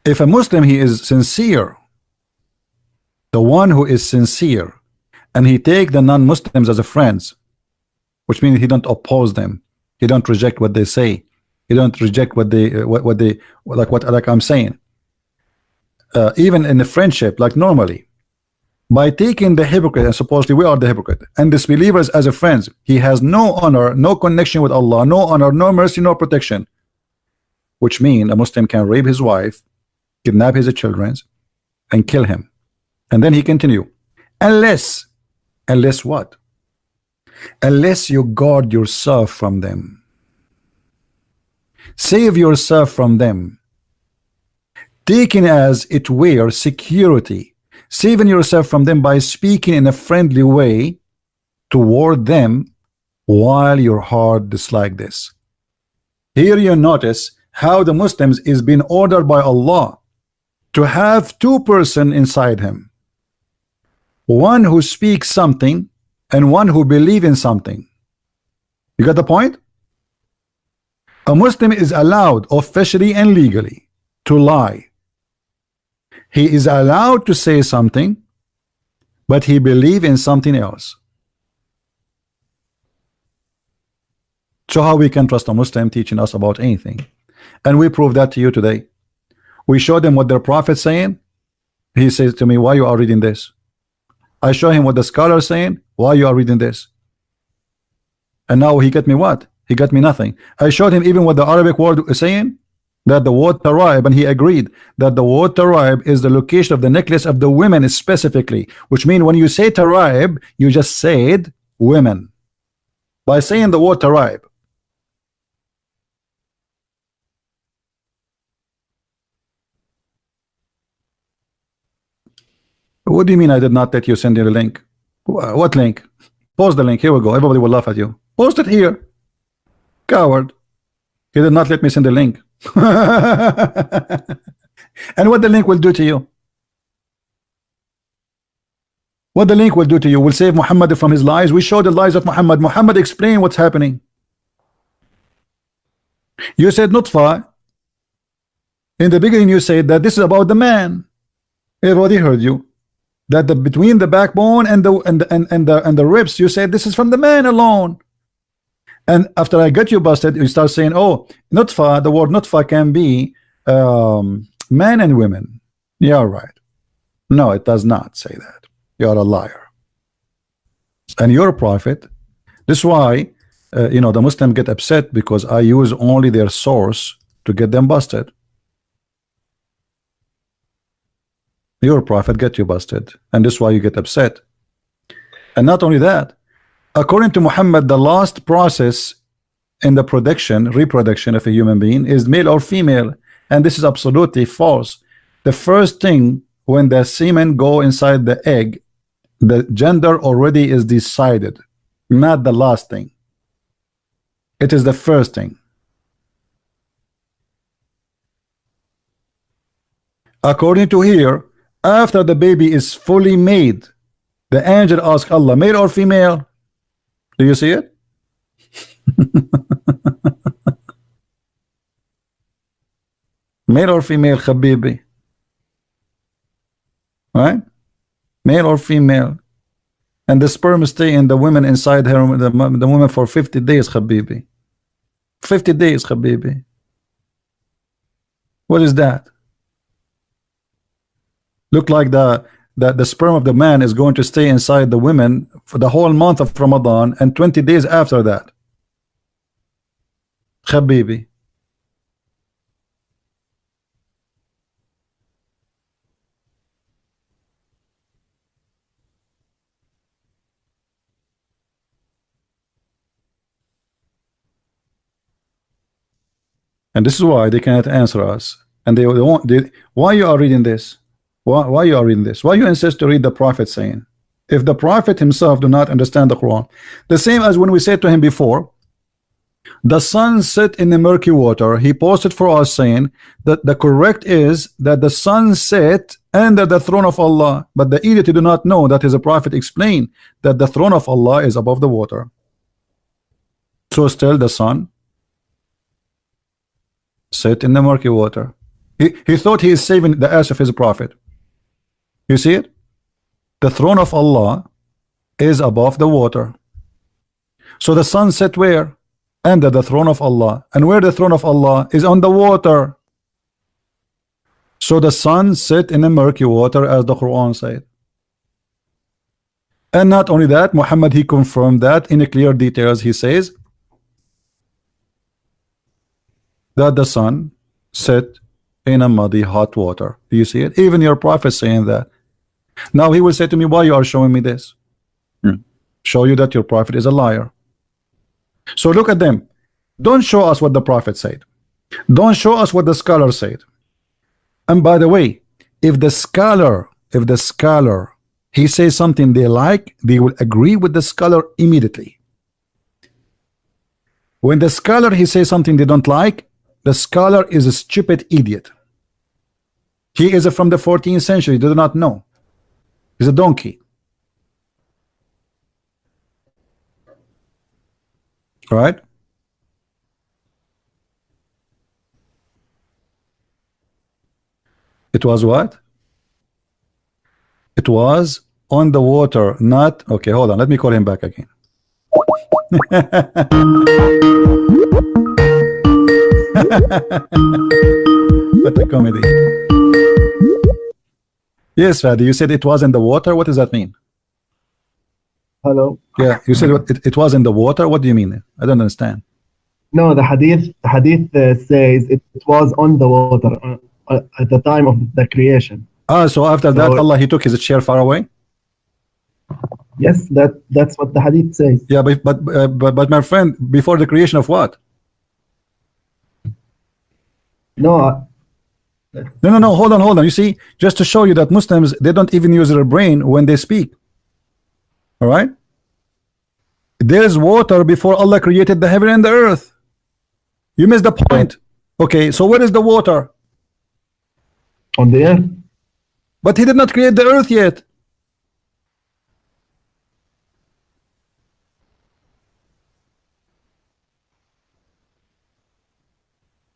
S3: if a Muslim, he is sincere, the one who is sincere, and he take the non-Muslims as a friends, which means he don't oppose them, he don't reject what they say, he don't reject what they like I'm saying, even in the friendship, like normally, by taking the hypocrite, and supposedly we are the hypocrite, and disbelievers as a friends, he has no honor, no connection with Allah, no honor, no mercy, no protection. Which means a Muslim can rape his wife, kidnap his children, and kill him. And then he continue, unless what? Unless you guard yourself from them, save yourself from them, taking as it were security, saving yourself from them by speaking in a friendly way toward them while your heart dislike this. Here you notice how the Muslims is being ordered by Allah to have two persons inside him, one who speaks something and one who believe in something. You got the point? A Muslim is allowed officially and legally to lie. He is allowed to say something, but he believes in something else. So how we can trust a Muslim teaching us about anything? And we prove that to you today. We show them what their prophet saying. He says to me, why you are reading this? I show him what the scholar is saying. Why you are reading this? And now he got me what? He got me nothing. I showed him even what the Arabic word is saying, that the word tara'ib, and he agreed that the word tara'ib is the location of the necklace of the women specifically, which means when you say tara'ib, you just said women by saying the word tara'ib. What do you mean I did not let you send you the link? What link? Post the link. Here we go. Everybody will laugh at you. Post it here. Coward. He did not let me send the link. And what the link will do to you? What the link will do to you? Will save Muhammad from his lies. We show the lies of Muhammad. Muhammad explain what's happening. You said nutfa. In the beginning you said that this is about the man. Everybody heard you. That between the backbone and the ribs, you said this is from the man alone. And after I got you busted, you start saying, oh, nutfa, the word nutfa can be man and women. Yeah, right. No, it does not say that. You're a liar. And you're a prophet. This is why you know, the Muslims get upset because I use only their source to get them busted. Your prophet get you busted, and this is why you get upset. And not only that, according to Muhammad, the last process in the reproduction of a human being is male or female, and this is absolutely false. The first thing, when the semen go inside the egg, the gender already is decided, not the last thing. It is the first thing. According to here, after the baby is fully made, the angel asks Allah, male or female? Do you see it? Male or female, Habibi? Right? Male or female? And the sperm stay in the woman inside her, the woman for 50 days, Habibi. 50 days, Habibi. What is that? Look like the sperm of the man is going to stay inside the women for the whole month of Ramadan and 20 days after that. Habibi. And this is why they cannot answer us. And they won't. Why you are reading this? Why you are reading this? Why you insist to read the Prophet saying? If the Prophet himself do not understand the Quran, the same as when we said to him before, the sun set in the murky water. He posted for us saying that the correct is that the sun set under the throne of Allah, but the idiot do not know that his Prophet explained that the throne of Allah is above the water. So still the sun set in the murky water. He thought he is saving the ass of his Prophet. You see it? The throne of Allah is above the water. So the sun set where? Under the throne of Allah. And where the throne of Allah is on the water. So the sun set in the murky water, as the Quran said. And not only that, Muhammad, he confirmed that in clear details. He says that the sun set in a muddy hot water. Do you see it? Even your Prophet saying that. Now he will say to me, why you are showing me this? Show you that your Prophet is a liar. So look at them. Don't show us what the Prophet said. Don't show us what the scholar said. And by the way, if the scholar he says something they like, they will agree with the scholar immediately. When the scholar he says something they don't like, the scholar is a stupid idiot. He is from the 14th century. They do not know. He's a donkey. All right? It was what? It was on the water, not... Okay, hold on. Let me call him back again. What a comedy. Yes, Fadi, you said it was in the water. What does that mean?
S4: Hello.
S3: Yeah, you said it was in the water. What do you mean? I don't understand.
S4: No, the hadith says it was on the water at the time of the creation.
S3: So after that,
S4: So-
S3: Allah, he took his chair far away.
S4: Yes, that's what the hadith says.
S3: Yeah, but my friend, before the creation of what?
S4: No,
S3: No. Hold on. You see, just to show you that Muslims, they don't even use their brain when they speak. All right. There's water before Allah created the heaven and the earth. You missed the point. Okay, so where is the water?
S4: on the earth.
S3: But he did not create the earth yet.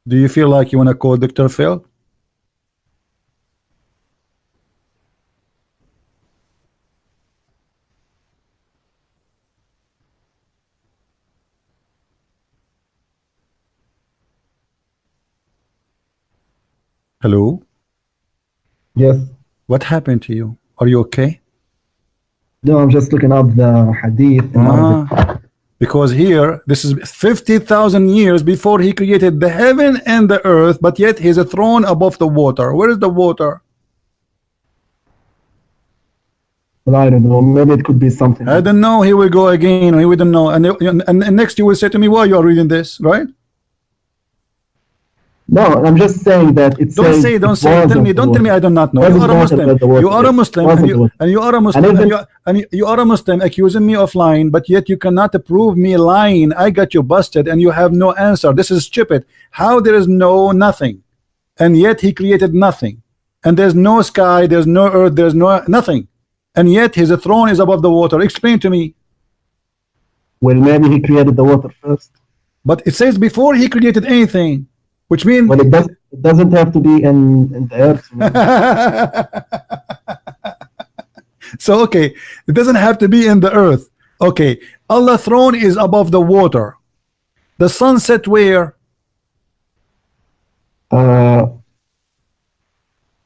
S3: Do you feel like you want to call Dr. Phil? Hello?
S4: Yes.
S3: What happened to you? Are you okay?
S4: No, I'm just looking up the hadith. in Arabic.
S3: Because here, this is 50,000 years before he created the heaven and the earth, but yet he's a throne above the water. Where is the water?
S4: Well, I don't know. Maybe it could be something.
S3: I don't know. He will go again. He wouldn't know. And next you will say to me, why you are reading this, right?
S4: No, I'm just saying that it
S3: Don't
S4: says
S3: say, don't
S4: it
S3: say. Tell
S4: wasn't
S3: me, don't
S4: the
S3: tell me I do not know.
S4: Wasn't
S3: You are a
S4: water,
S3: Muslim.
S4: but the water.
S3: You are a Muslim,
S4: Wasn't
S3: and
S4: water.
S3: you are a Muslim,
S4: And
S3: you are a Muslim accusing me of lying, but yet you cannot prove me lying. I got you busted, and you have no answer. This is stupid. How there is no nothing, and yet he created nothing, and there's no sky, there's no earth, there's no nothing, and yet his throne is above the water. Explain to me.
S4: Well, maybe he created the water first.
S3: But it says before he created anything, which means
S4: Well, it doesn't have to be in the earth. You know?
S3: So okay, it doesn't have to be in the earth. Okay, Allah's throne is above the water. The sun set where?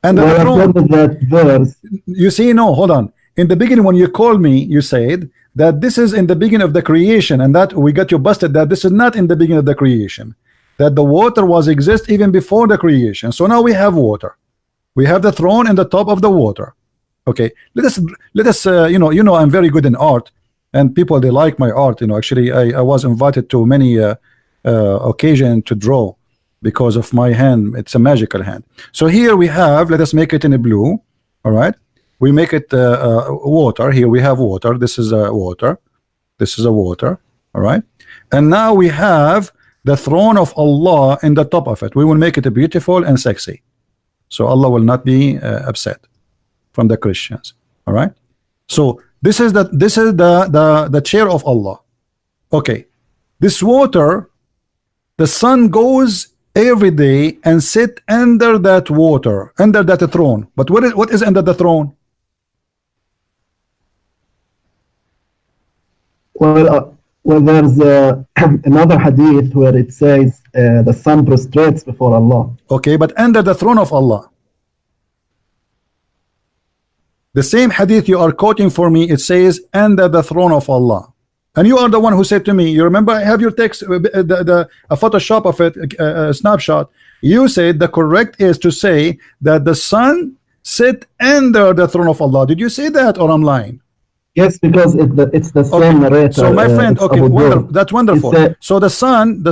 S3: And the
S4: Well,
S3: throne,
S4: according to that verse,
S3: you see, no, hold on. In the beginning, when you called me, you said that this is in the beginning of the creation, and that we got you busted that this is not in the beginning of the creation. That the water was exist even before the creation. So now we have water. We have the throne in the top of the water. Okay, let us you know I'm very good in art, and people they like my art. You know, actually I was invited to many occasion to draw because of my hand. It's a magical hand. So here we have, let us make it in a blue. All right, we make it water. Here we have water. This is a water. This is a water. All right, and now we have the throne of Allah in the top of it. We will make it beautiful and sexy, so Allah will not be upset from the Christians. All right, so this is the chair of Allah. Okay, this water, the sun goes every day and sit under that water, under that throne. But what is under the throne?
S4: well, there's another hadith where it says the sun prostrates before Allah.
S3: Okay, but under the throne of Allah. The same hadith you are quoting for me, it says under the throne of Allah. And you are the one who said to me, you remember, I have your text, a Photoshop of it, a snapshot. You said the correct is to say that the sun sit under the throne of Allah. Did you say that, or I'm lying?
S4: Yes, because it's the same narrator.
S3: So my friend,
S4: it's
S3: okay,
S4: Abu
S3: wonderful.
S4: Dhur.
S3: That's wonderful. So the sun,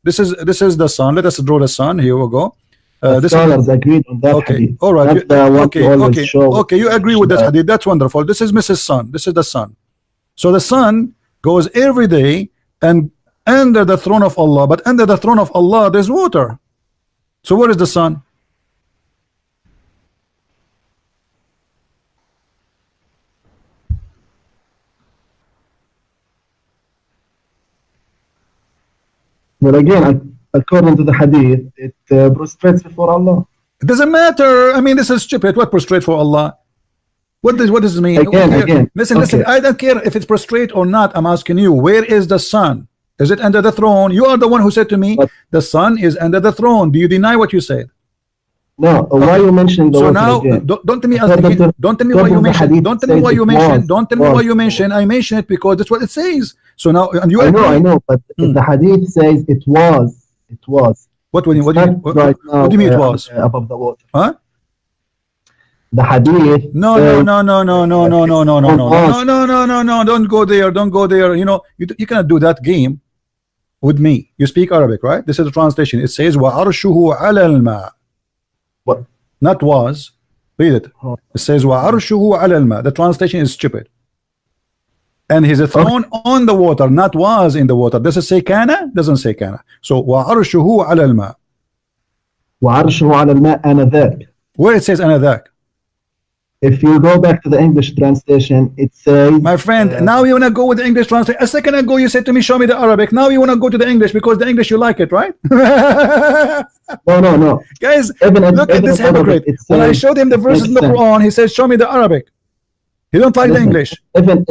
S3: this is the sun. Let us draw the sun. Here we go.
S4: The scholars agreed on that
S3: okay,
S4: hadith.
S3: all right.
S4: That's the one you always show.
S3: Okay, you agree with this hadith. That's wonderful. This is Mrs. Sun. This is the sun. So the sun goes every day and under the throne of Allah, but under the throne of Allah there's water. So where is the sun?
S4: Well, again, according to the hadith, it prostrates before Allah.
S3: It doesn't matter. I mean, this is stupid. What prostrate for Allah? What does it mean?
S4: Again.
S3: Listen,
S4: Okay.
S3: I don't care if it's prostrate or not. I'm asking you, where is the sun? Is it under the throne? You are the one who said to me
S4: But-
S3: the sun is under the throne. Do you deny what you said?
S4: No, why you mentioning the
S3: So
S4: water
S3: now,
S4: again?
S3: don't tell me
S4: I thought that the-
S3: don't tell me why
S4: because
S3: you
S4: the
S3: mentioned.
S4: hadith
S3: Don't tell me
S4: says
S3: why you
S4: it
S3: mentioned.
S4: was,
S3: Don't tell me why you mentioned. I mentioned it because that's what it says. So now, and you
S4: I
S3: agree.
S4: know, but the hadith says it was.
S3: What do you
S4: It's
S3: what do you
S4: not
S3: mean?
S4: right now
S3: What do you mean it was?
S4: above the water.
S3: Huh?
S4: The hadith
S3: No,
S4: says,
S3: no, no, no, no, no, no, no, no, no, no,
S4: was.
S3: no, no, no, no, no. Don't go there. Don't go there. You know, you cannot do that game with me. You speak Arabic, right? This is the translation. It says وَعَرْشُهُ عَلَى الْمَاءِ.
S4: What?
S3: Not was. Read it. It says وَعَرْشُهُ عَلَى الْمَاءِ. The translation is stupid. And his throne on the water, not was in the water. Does it say kana? Doesn't say kana. So وَعَرْشُهُ عَلَى الْمَاءِ.
S4: وعرشه على الماء آنذاك.
S3: Where it says أنذاك.
S4: If you go back to the English translation, it says.
S3: My friend, now you want to go with the English translation. A second ago you said to me, show me the Arabic. Now you want to go to the English because the English you like it, right?
S4: No.
S3: Guys,
S4: Even
S3: look at this hypocrite. When I showed him the verses in the Quran, he says, show me the Arabic. He don't like the English.
S4: Even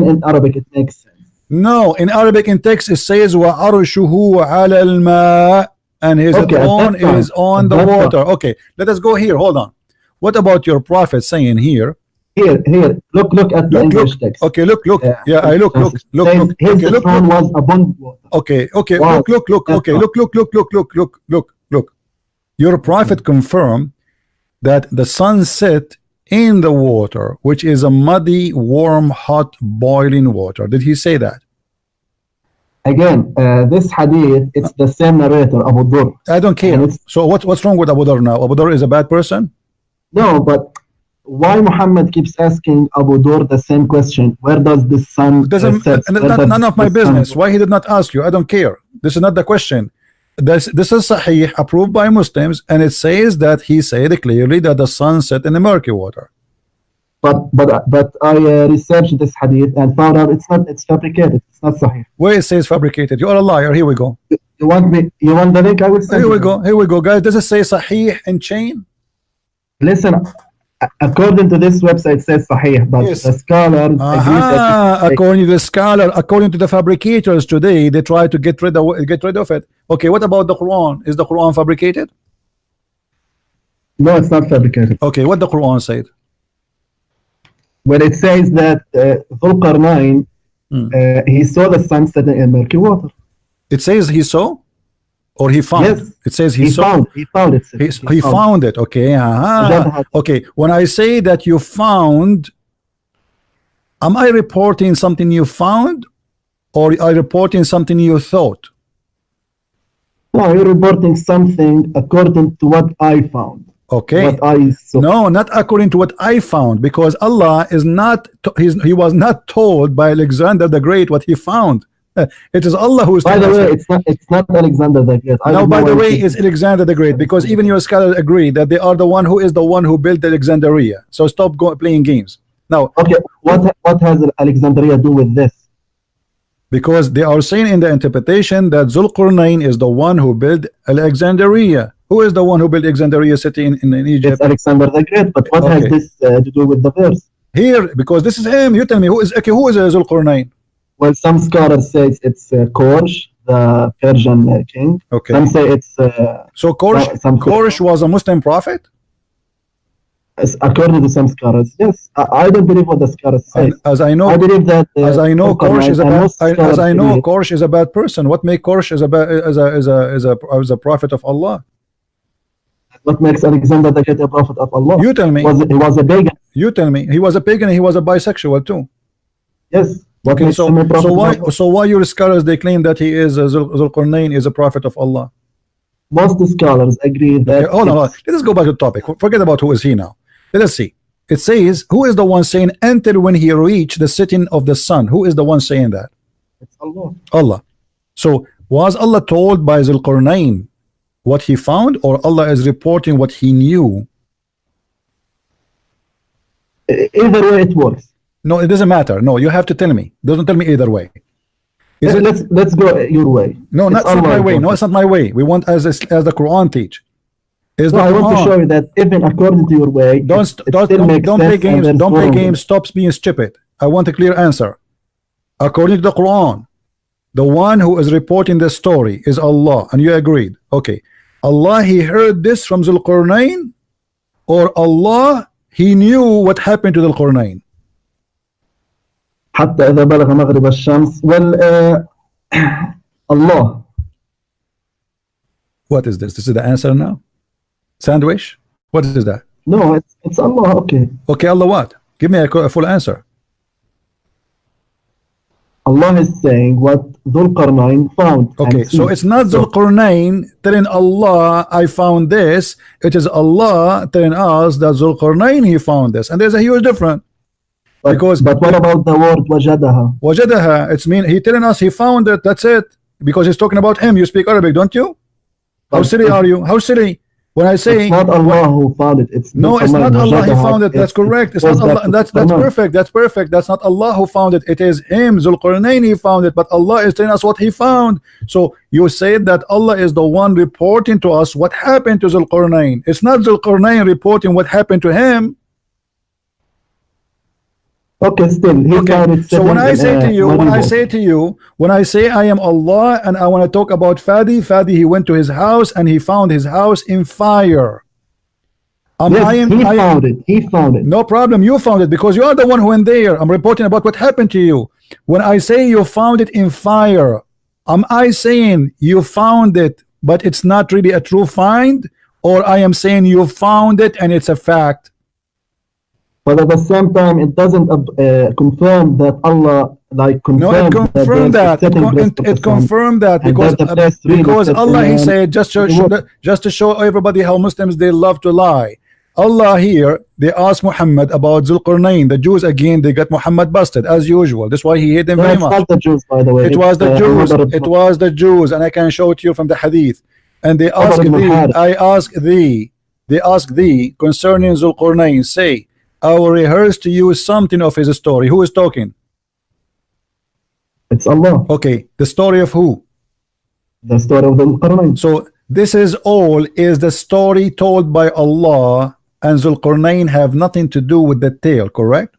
S4: in Arabic, it makes sense.
S3: No, in Arabic in text it says وَعَرْشُهُ عَلَى الْمَاءِ, and his throne is on the water. Okay, let us go here. Hold on. What about your prophet saying here?
S4: Here, look at the English text.
S3: Okay, look. Yeah, I look.
S4: His throne was abundant water.
S3: Okay. Look. Okay, look. Your prophet confirmed that the sun set in the water, which is a muddy, warm, hot, boiling water. Did he say that?
S4: Again, this hadith, it's the same narrator, Abu Dhur.
S3: I don't care. So what's wrong with Abu Dhur now? Abu Dhur is a bad person?
S4: No, but why Muhammad keeps asking Abu Dhur the same question? Where does the sun set?
S3: None of my business. Why he did not ask you? I don't care. This is not the question. This is Sahih, approved by Muslims, and it says that he said clearly that the sun set in the murky water.
S4: But I researched this hadith and found out it's fabricated. It's not Sahih.
S3: Where it says fabricated? You are a liar. Here we go.
S4: You want the link? I will send
S3: you. Here we go, guys. Does it say Sahih in chain?
S4: Listen, according to this website, it says Sahih, but the scholars agree that
S3: according to the scholar, according to the fabricators today, they try to get rid of it. Okay, what about the Quran? Is the Quran fabricated?
S4: No, it's not fabricated.
S3: Okay, what the Quran said?
S4: When it says that Dhul Qarnayn, he saw the sun setting in murky water.
S3: It says he saw? Or he found?
S4: Yes.
S3: It says he saw.
S4: He found it.
S3: He found it. Okay. Okay. When I say that you found, am I reporting something you found, or are you reporting something you thought?
S4: No, you're reporting something according to what I found.
S3: Okay.
S4: What I saw.
S3: No, not according to what I found, because Allah is not. He was not told by Alexander the Great what he found. It is Allah who is.
S4: By the way, it's not Alexander the Great.
S3: No, by the way, it's Alexander the Great, because even your scholars agree that they are the one who is the one who built Alexandria. So stop playing games. Now,
S4: okay, what has Alexandria do with this?
S3: Because they are saying in the interpretation that Zulqarnain is the one who built Alexandria. Who is the one who built Alexandria city in Egypt?
S4: It's Alexander the Great. But what has this to do with the verse?
S3: Here, because this is him. You tell me who is Zulqarnain?
S4: Well, some scholars say it's Korosh, the Persian king.
S3: Okay.
S4: Some say it's.
S3: So Korosh was a Muslim prophet?
S4: According to some scholars, yes. I don't believe what the scholars say.
S3: As I know,
S4: I believe that.
S3: As I know, Korosh is a bad. As I know, Korosh is a bad person. What makes Korosh as a prophet of Allah?
S4: What makes Alexander the Great a prophet of Allah?
S3: You tell me.
S4: He was a pagan.
S3: You tell me. He was a pagan. And he was a bisexual too.
S4: Yes.
S3: Okay, so why your scholars they claim that he is Zulqarnain is a prophet of Allah?
S4: Most scholars agree that.
S3: Okay, hold on. Let us go back to the topic. Forget about who is he now. Let us see. It says, who is the one saying, enter when he reached the setting of the sun? Who is the one saying that?
S4: It's Allah.
S3: Allah. So was Allah told by Zulqarnain what he found, or Allah is reporting what he knew?
S4: Either way it works.
S3: No, it doesn't matter. No, you have to tell me. Don't tell me either way.
S4: Let's go your way.
S3: No, not my way. No, it's not my way. We want as the Quran teach.
S4: I want to show you that even according to your way,
S3: don't play games. Don't play games. Stop being stupid. I want a clear answer. According to the Quran, the one who is reporting the story is Allah, and you agreed. Okay. Allah he heard this from Dhul Qarnayn, or Allah he knew what happened to Dhul Qarnayn?
S4: حتى إذا بلغ مغرب الشمس. Well, Allah.
S3: What is this? This is the answer now? Sandwich? What is that?
S4: No, it's Allah. Okay.
S3: Okay, Allah what? Give me a full answer.
S4: Allah is saying what Dhul Qarnayn found.
S3: Okay, so it's not Dhul Qarnayn telling Allah I found this. It is Allah telling us that Dhul Qarnayn he found this, and there's a huge difference.
S4: But what about the word wajadaha?
S3: Wajadaha, it's mean he telling us he found it. That's it. Because he's talking about him. You speak Arabic, don't you? How silly are you? How silly? When I say
S4: it's not Allah who found it. It's
S3: no, it's not Allah he found it. That's correct. It's not Allah, and that's perfect. That's perfect. That's not Allah who found it. It is him, Dhul Qarnayn, he found it. But Allah is telling us what he found. So you said that Allah is the one reporting to us what happened to Dhul Qarnayn. It's not Dhul Qarnayn reporting what happened to him.
S4: Okay, still he found it.
S3: So when I say to you, when I say I am Allah and I want to talk about Fadi, he went to his house and he found his house in fire.
S4: Yes, he found it. He found it.
S3: No problem. You found it because you are the one who went there. I'm reporting about what happened to you. When I say you found it in fire, am I saying you found it, but it's not really a true find, or I am saying you found it and it's a fact?
S4: But at the same time, it doesn't confirm that Allah confirmed.
S3: No, it confirmed that. It confirmed that because Allah he said just to show everybody how Muslims they love to lie. Allah here they asked Muhammad about Dhul Qarnayn. The Jews again they got Muhammad busted as usual. That's why he hate them very much.
S4: Not the Jews, by the way.
S3: It was the Jews. It was the Jews, and I can show it to you from the Hadith. And they asked thee. They asked thee concerning Dhul Qarnayn. Say, I will rehearse to you something of his story. Who is talking?
S4: It's Allah.
S3: Okay, the story of who?
S4: The story of Dhul Qarnayn.
S3: So this is all is the story told by Allah, and Dhul Qarnayn have nothing to do with the tale, correct?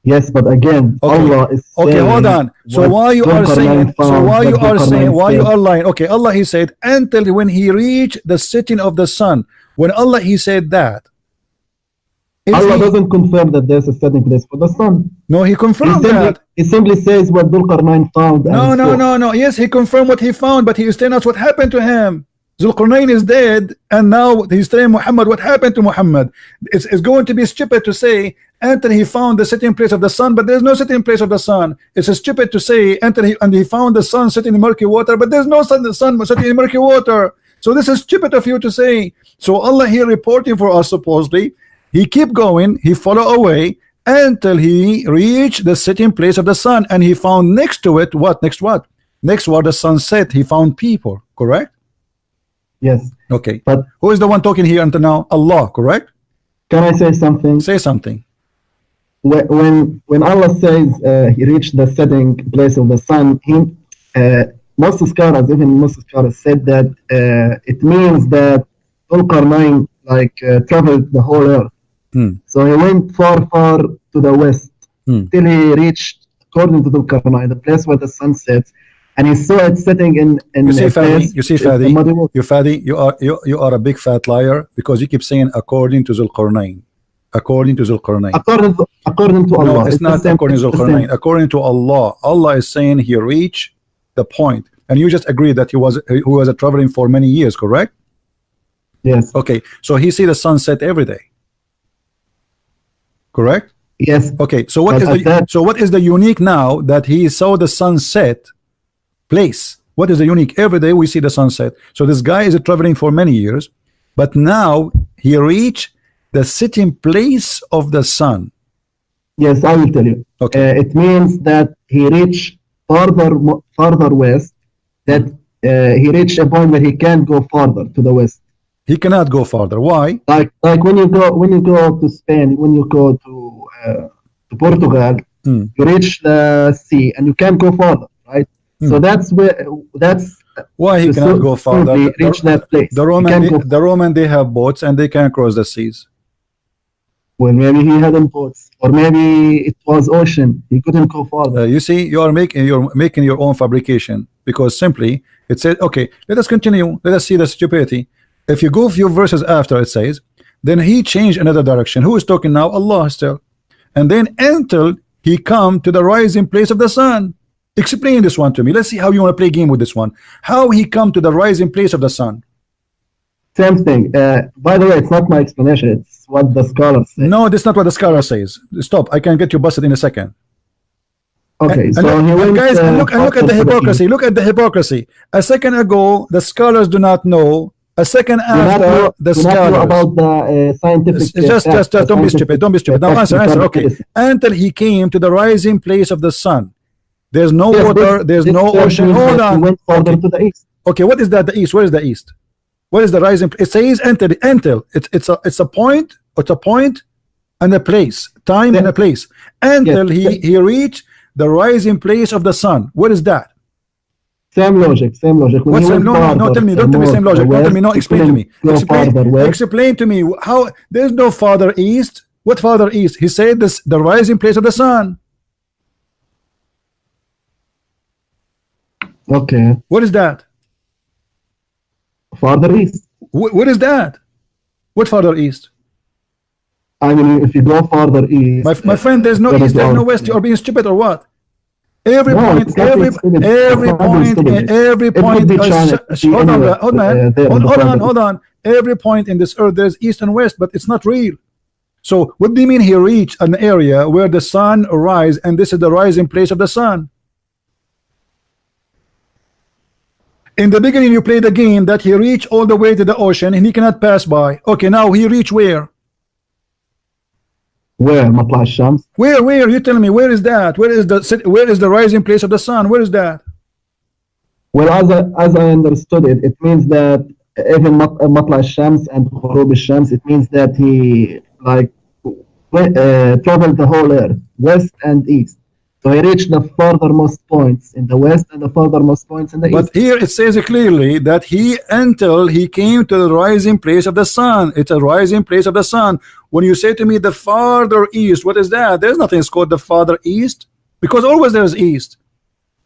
S4: Yes, but again, Allah is saying.
S3: Okay, hold on. So why you are saying? So why you are saying? Why you are lying? Okay, Allah he said until when he reached the setting of the sun. When Allah he said that.
S4: Allah doesn't confirm that there's a setting place for the sun.
S3: No, he confirmed that.
S4: He simply says what Dhul Qarnayn found.
S3: No. Yes, he confirmed what he found, but he is telling us what happened to him. Dhul Qarnayn is dead, and now he's telling Muhammad what happened to Muhammad. It's going to be stupid to say until he found the sitting place of the sun, but there's no sitting place of the sun. It's stupid to say until he found the sun sitting in murky water, but there's no sun sitting in murky water. So this is stupid of you to say. So Allah here reporting for us supposedly. He keep going, he follow away until he reached the sitting place of the sun, and he found next to it what? Next what? Next where the sun set, he found people, correct?
S4: Yes.
S3: Okay.
S4: But
S3: who is the one talking here until now? Allah, correct?
S4: Can I say something?
S3: Say something.
S4: When Allah says he reached the setting place of the sun, most scholars, even most scholars, said that it means that Dhul Qarnayn traveled the whole earth. So he went far to the west till he reached, according to Dhul Qarnayn, the place where the sun sets, and he saw it setting in
S3: you see Fadi, you are a big fat liar because you keep saying according to Dhul Qarnayn. According to Dhul Qarnayn.
S4: According to Allah.
S3: No, it's not according to Dhul Qarnayn. According to Allah. Allah is saying he reached the point, and you just agreed that he was traveling for many years, correct?
S4: Yes.
S3: Okay, so he see the sunset every day. Correct?
S4: Yes.
S3: Okay, so what is the unique now that he saw the sunset place? What is the unique? Every day we see the sunset. So this guy is traveling for many years, but now he reached the sitting place of the sun.
S4: Yes, I will tell you.
S3: Okay.
S4: It means that he reached farther west, that he reached a point where he can't go farther to the west.
S3: He cannot go farther. Why?
S4: Like when you go to Spain, when you go to Portugal, you reach the sea and you can't go farther, right? So that's
S3: why he cannot go farther.
S4: Reach that place.
S3: The Roman they have boats and they can cross the seas.
S4: Well, maybe he hadn't boats, or maybe it was ocean. He couldn't go farther.
S3: You see, you're making your own fabrication, because simply It says, okay, let us continue. Let us see the stupidity. If you go a few verses after, it says, then he changed another direction. Who is talking now? Allah still. And then until he come to the rising place of the sun. Explain this one to me. Let's see how you want to play game with this one. How he come to the rising place of the sun.
S4: Same thing. By the way, it's not my explanation. It's what the scholars say.
S3: No, that's not what the scholar says. Stop. I can get you busted in a second.
S4: Okay,
S3: And
S4: so
S3: look,
S4: he went,
S3: guys, and look at the
S4: after
S3: hypocrisy. Look at the hypocrisy. A second ago, the scholars do not know. A second after, the
S4: do not know
S3: scholars.
S4: about the scientific.
S3: Just don't be stupid. Don't be stupid. Now answer. Okay.
S4: medicine.
S3: Until he came to the rising place of the sun. There's no
S4: Yes,
S3: water.
S4: this-
S3: There's
S4: this
S3: no
S4: tells
S3: ocean.
S4: me
S3: Hold
S4: that he
S3: on.
S4: went further
S3: Okay.
S4: to the east.
S3: Okay. What is that? The east. Where is the east? Where is the rising? It says until. It's a point. It's a point and a place. Time and a place. Until
S4: Yes.
S3: he reached the rising place of the sun. What is that?
S4: Same logic. When
S3: What's
S4: he went
S3: no,
S4: farther,
S3: tell me. Don't tell me same logic. Don't tell me. No,
S4: west,
S3: explain to me.
S4: go farther west.
S3: Explain to me how there's no farther east. What farther east? He said this the rising place of the sun.
S4: Okay,
S3: What is that?
S4: farther east.
S3: What is that? What farther east?
S4: I mean, if you go farther east,
S3: My friend, there's no east, there's no west. You're being stupid or what? Every
S4: No,
S3: point,
S4: it's not
S3: every
S4: stupid.
S3: every
S4: It's not
S3: point,
S4: stupid.
S3: every
S4: It would
S3: point.
S4: be China.
S3: Hold on,
S4: Anyway,
S3: hold man,
S4: there in the front.
S3: hold on. Every point in this earth there's east and west, but it's not real. So what do you mean he reached an area where the sun rise, and this is the rising place of the sun? In the beginning, you play the game that he reached all the way to the ocean and he cannot pass by. Okay, now he reached where?
S4: Where مطلع الشمس?
S3: Where? You tell me. Where is that? Where is the rising place of the sun? Where is that?
S4: Well, as I understood it, it means that even مطلع الشمس and غروب الشمس, it means that he like traveled the whole earth, west and east. So he reached the furthermost points in the west and the furthermost points in the
S3: But
S4: east.
S3: here it says clearly that until he came to the rising place of the sun. It's a rising place of the sun. When you say to me the farther east, what is that? There's nothing called the farther east, because always there's east.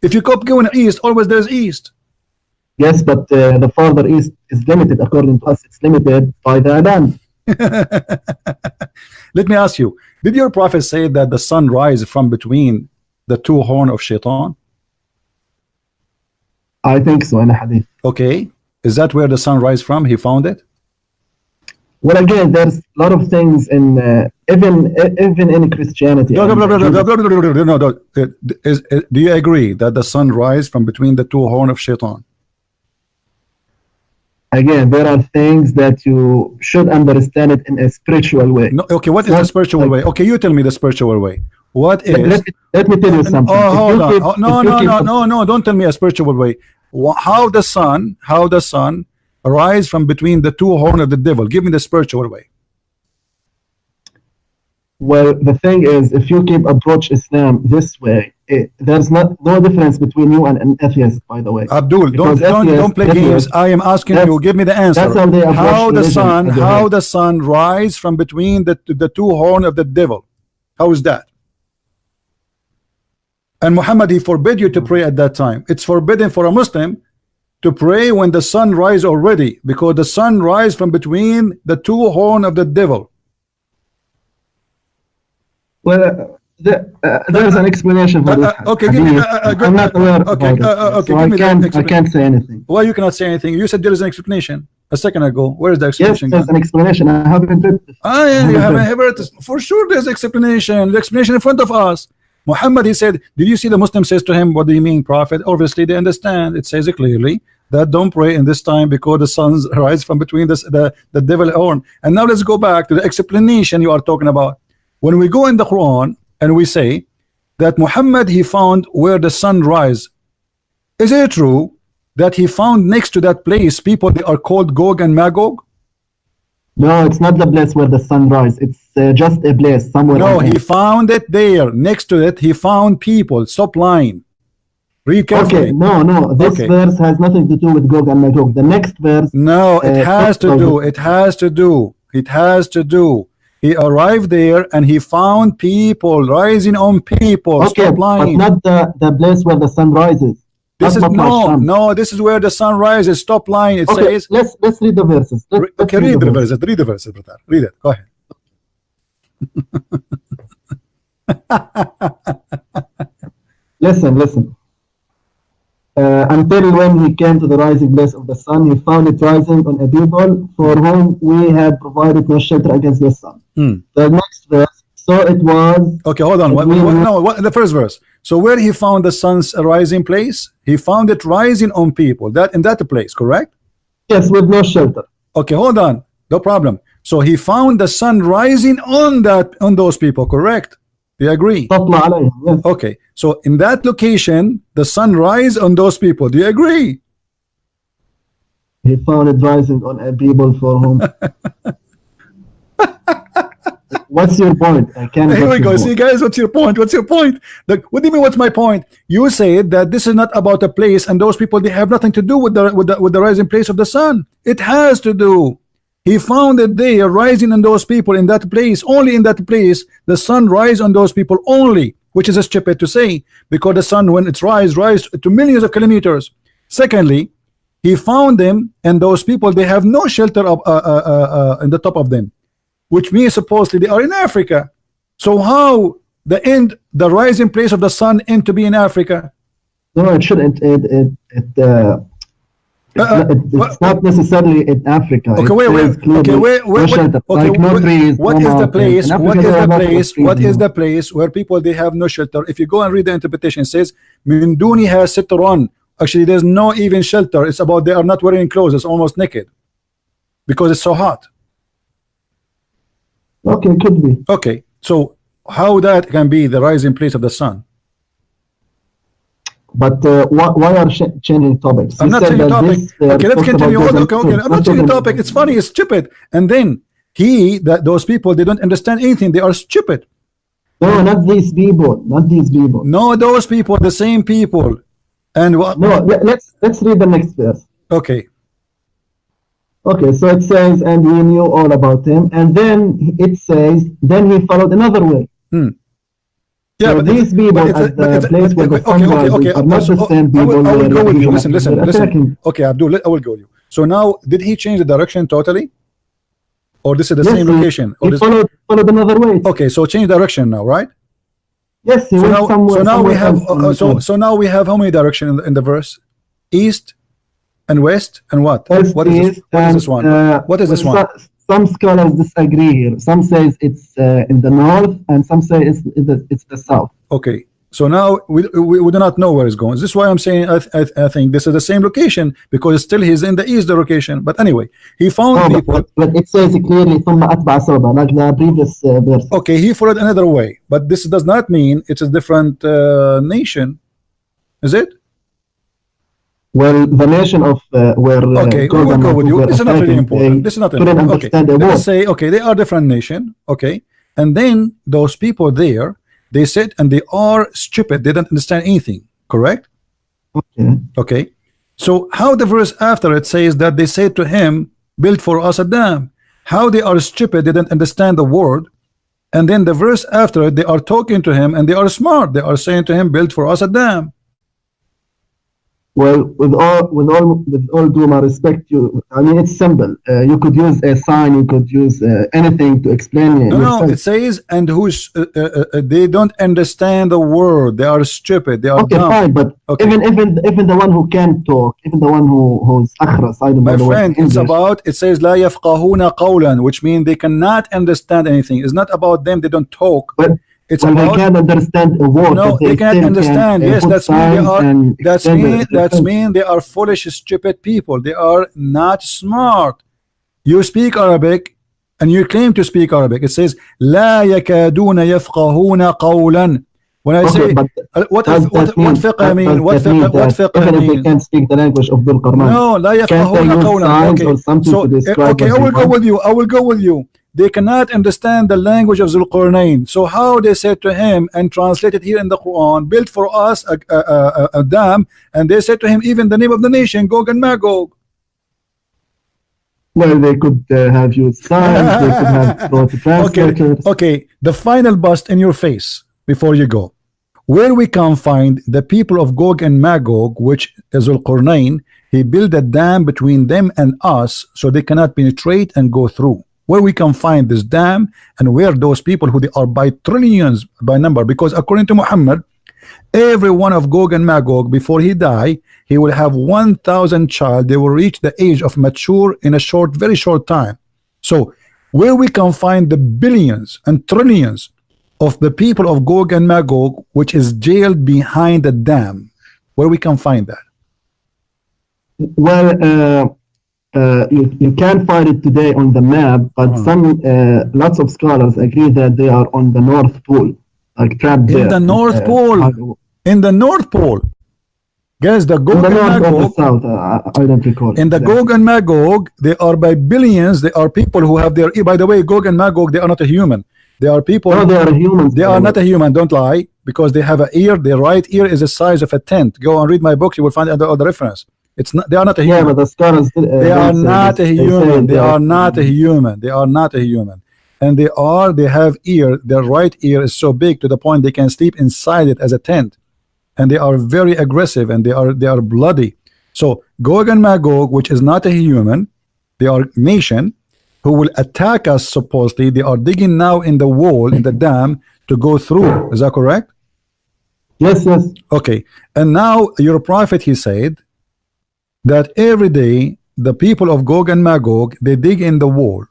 S3: If you keep going east, always there's east.
S4: Yes, but the farther east is limited. According to us, it's limited by the Adhan.
S3: Let me ask you, did your prophet say that the sun rises from between the two horns of Shaitan?
S4: I think so in a hadith.
S3: Okay, is that where the sun rises from? He found it?
S4: Well, again, there's a lot of things in even in Christianity.
S3: No,
S4: and
S3: do you agree that the sun rises from between the two horns of Shaitan?
S4: Again, there are things that you should understand it in a spiritual way.
S3: No, okay, what is the spiritual way? Okay, you tell me the spiritual way. What is?
S4: Let me tell you something.
S3: Oh, hold
S4: If you
S3: on.
S4: keep-
S3: No, don't tell me a spiritual way. How the sun rise from between the two horns of the devil? Give me the spiritual way.
S4: Well, the thing is, if you keep approach Islam this way, there's no difference between you and an atheist, by the way.
S3: Abdul,
S4: Because
S3: don't play games. I am asking you. Give me the answer.
S4: that's how they approach religion.
S3: How the sun rise from between the two horns of the devil? How is that? And Muhammad, he forbid you to pray at that time. It's forbidden for a Muslim to pray when the sun rise already, because the sun rise from between the two horns of the devil.
S4: Well, there's an explanation for this.
S3: Okay, give me.
S4: I'm not aware
S3: Okay,
S4: about it,
S3: okay,
S4: so
S3: give me
S4: I can't say anything.
S3: Why you cannot say anything? You said there is an explanation a second ago. Where is the
S4: Yes,
S3: explanation?
S4: there's an explanation. I haven't read this.
S3: Yeah, you haven't heard it. For sure, there's explanation. The explanation in front of us. Muhammad, he said, did you see the Muslim says to him, what do you mean, Prophet? Obviously, they understand. It says it clearly that don't pray in this time because the sun rise from between the devil horn. And now let's go back to the explanation you are talking about. When we go in the Quran and we say that Muhammad, he found where the sun rise, is it true that he found next to that place people they are called Gog and Magog?
S4: No, it's not the place where the sun rises. It's just a place somewhere.
S3: No,
S4: on
S3: he
S4: earth.
S3: found it there. Next to it, he found people. Stop lying. Read carefully.
S4: Okay, no. This
S3: Okay.
S4: verse has nothing to do with Gog and Magog. The next verse.
S3: No, it has to
S4: talks
S3: do.
S4: about-
S3: It has to do. It has to do. He arrived there and he found people rising on people.
S4: Okay,
S3: Stop
S4: but
S3: lying.
S4: not the place where the sun rises.
S3: This is
S4: Shams.
S3: no. This is where the sun rises. Top line. It
S4: Okay,
S3: says.
S4: let's read the verses.
S3: Okay, read the verses. Read the verses, brother. Read it. Go ahead.
S4: Listen. Until when he came to the rising place of the sun, he found it rising on a people for whom we had provided no shelter against the sun. The next verse, so it was.
S3: Okay, hold on. The first verse. So where he found the sun's rising place, he found it rising on people. That in that place, correct?
S4: Yes, with no shelter.
S3: Okay, hold on. No problem. So he found the sun rising on those people, correct? Do you agree?
S4: Yes.
S3: Okay, so in that location, the sun rise on those people. Do you agree?
S4: He found it rising on a people for whom. What's your point? I can't.
S3: Here we go. See, guys, what's your point? What's your point? What do you mean? What's my point? You said that this is not about a place, and those people, they have nothing to do with the rising place of the sun. It has to do. He found it there, rising on those people in that place. Only in that place, the sun rise on those people only, which is a stupid to say, because the sun, when it rise to millions of kilometers. Secondly, he found them, and those people, they have no shelter in the top of them, which means supposedly they are in Africa. So how the rising place of the sun end to be in Africa?
S4: No, it shouldn't. It's not necessarily in Africa.
S3: Okay, wait. What is the place? What is the place where people, they have no shelter? If you go and read the interpretation, it says min duniha sitrun. Actually, there's no even shelter. It's about they are not wearing clothes. It's almost naked because it's so hot.
S4: Okay, could be.
S3: Okay, so how that can be the rising place of the sun?
S4: But why are changing topics?
S3: I'm not changing topic. Okay, let's continue. Okay, I'm not changing topic. It's funny. It's stupid. And then those people, they don't understand anything. They are stupid.
S4: No, not these people. Not these people.
S3: No, those people, the same people. And what?
S4: No, let's read the next verse.
S3: Okay.
S4: Okay, so it says, and we knew all about him, and then it says, then he followed another way.
S3: Yeah,
S4: so
S3: but
S4: these people at the place where the sun rises are not the same people.
S3: I will go with you. Listen. Okay, Abdul, I will go with you. So now, did he change the direction totally? Or this is the same location?
S4: He followed another way.
S3: Okay, so change direction now, right?
S4: Yes, he went somewhere.
S3: So now we have so now we have how many directions in the verse? East and west and what? What is this one? What is this one?
S4: Some scholars disagree here. Some says it's in the north, and some say it's the south.
S3: Okay, so now we do not know where it's going. This is why I'm saying I think this is the same location, because still he's in the east location. But anyway, he found people.
S4: But it says clearly ثم أتبع سببا, like the previous verse.
S3: Okay, he followed another way, but this does not mean it's a different nation, is it?
S4: Well, the nation of where
S3: okay, we will go with you. This is not really important. This is not important. Okay, let's say they are different nation. Okay, and then those people there, they said, and they are stupid. They don't understand anything. Correct?
S4: Okay.
S3: Okay. So how the verse after it says that they said to him, "Build for us a dam." How they are stupid? They don't understand the word. And then the verse after it, they are talking to him, and they are smart. They are saying to him, "Build for us a dam."
S4: Well, with all due my respect, I mean, it's simple. You could use a sign, you could use anything to explain.
S3: No, it says, and who's they don't understand the word. They are stupid. They are dumb.
S4: Fine, but even the one who can talk, even the one who's akhras, I don't know.
S3: My friend, it's about. It says لا يفقهون قولا, which means they cannot understand anything. It's not about them. They don't talk.
S4: But
S3: it's
S4: about they can't understand a word.
S3: No, they can't understand. Yes, that's mean they are foolish, stupid people. They are not smart. You speak Arabic and you claim to speak Arabic. It says لا يكادون يفقهون قولا. When I say what fiqh mean? What fiqh mean?
S4: Even if they can't speak the language of Dhul Qarnayn.
S3: No, لا يفقهون قولا. Okay, I will go with you. They cannot understand the language of Zulqarnain. So how they said to him and translated here in the Quran, build for us a dam, and they said to him even the name of the nation, Gog and Magog.
S4: Well, they could have used signs, they could have brought translators.
S3: Okay, the final bust in your face before you go. where we can find the people of Gog and Magog, which is Al-Qurnayn, he built a dam between them and us so they cannot penetrate and go through. Where we can find this dam and where those people who they are by trillions by number, because according to Muhammad, every one of Gog and Magog before he die, he will have 1,000 child. They will reach the age of mature in a short, very short time. So where we can find the billions and trillions of the people of Gog and Magog, which is jailed behind a dam, where we can find that?
S4: Well, you can find it today on the map, but lots of scholars agree that they are on the North Pole, like trapped there.
S3: In the North Pole. In the North Pole. Guys, the Gog and Magog.
S4: Or the South, I don't recall.
S3: In the Gog and Magog, they are by billions. They are people who have their. By the way, Gog and Magog, they are not a human. They are people.
S4: No, they are humans.
S3: They are not a human. Don't lie, because they have an ear. Their right ear is the size of a tent. Go and read my book. You will find the reference. It's not. They are not a human.
S4: Yeah, but the scholars.
S3: They are not a human. They are not a human. They are not a human. And they are. They have ear. Their right ear is so big to the point they can sleep inside it as a tent. And they are very aggressive, and they are bloody. So Gog and Magog, which is not a human, they are nation who will attack us. Supposedly, they are digging now in the wall, in the dam, to go through. Is that correct?
S4: Yes, yes.
S3: Okay. And now your prophet, he said that every day the people of Gog and Magog, they dig in the wall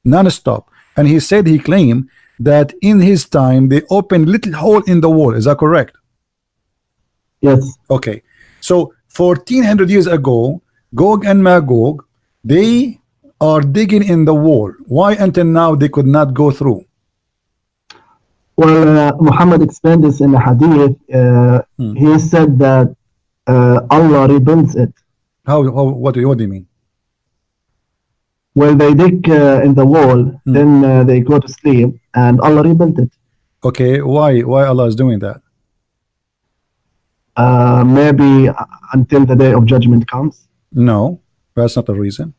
S3: non-stop. And he said, he claimed that in his time they opened little hole in the wall. Is that correct?
S4: Yes.
S3: Okay. So 1400 years ago, Gog and Magog, they are digging in the wall. Why until now they could not go through?
S4: Well, Muhammad explained this in the hadith. He said that Allah rebuilds it.
S3: How what do you mean?
S4: Well, they dig in the wall, then they go to sleep, and Allah rebuilt it.
S3: Okay, why Allah is doing that?
S4: Maybe until the day of judgment comes.
S3: No, that's not the reason.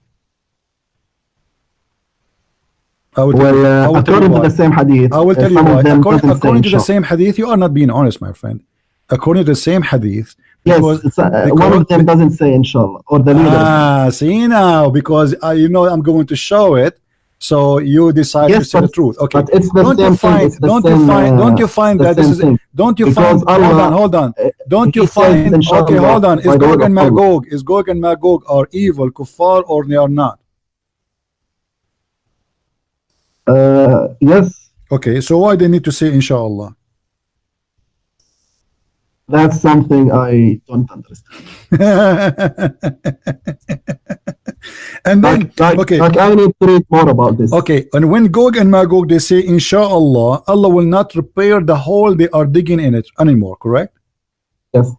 S4: According to the same hadith,
S3: I will tell you why. According to the
S4: same
S3: same hadith, you are not being honest, my friend. According to the same hadith,
S4: yes, one of them doesn't say inshallah, or the leader.
S3: See now, because you know I'm going to show it, so you decide to say the truth. Okay,
S4: but it's the
S3: don't
S4: same
S3: you find?
S4: thing.
S3: Don't you find that this is? Don't you find? Hold on. Don't you find? Okay, hold on. Is Gog and Magog? Is Gog and Magog are evil, kuffar, or they are not?
S4: Yes.
S3: Okay, so why they need to say inshallah?
S4: That's something I don't understand.
S3: And then, okay,
S4: I need to read more about this.
S3: Okay, and when Gog and Magog they say inshallah, Allah will not repair the hole they are digging in it anymore, correct?
S4: Yes.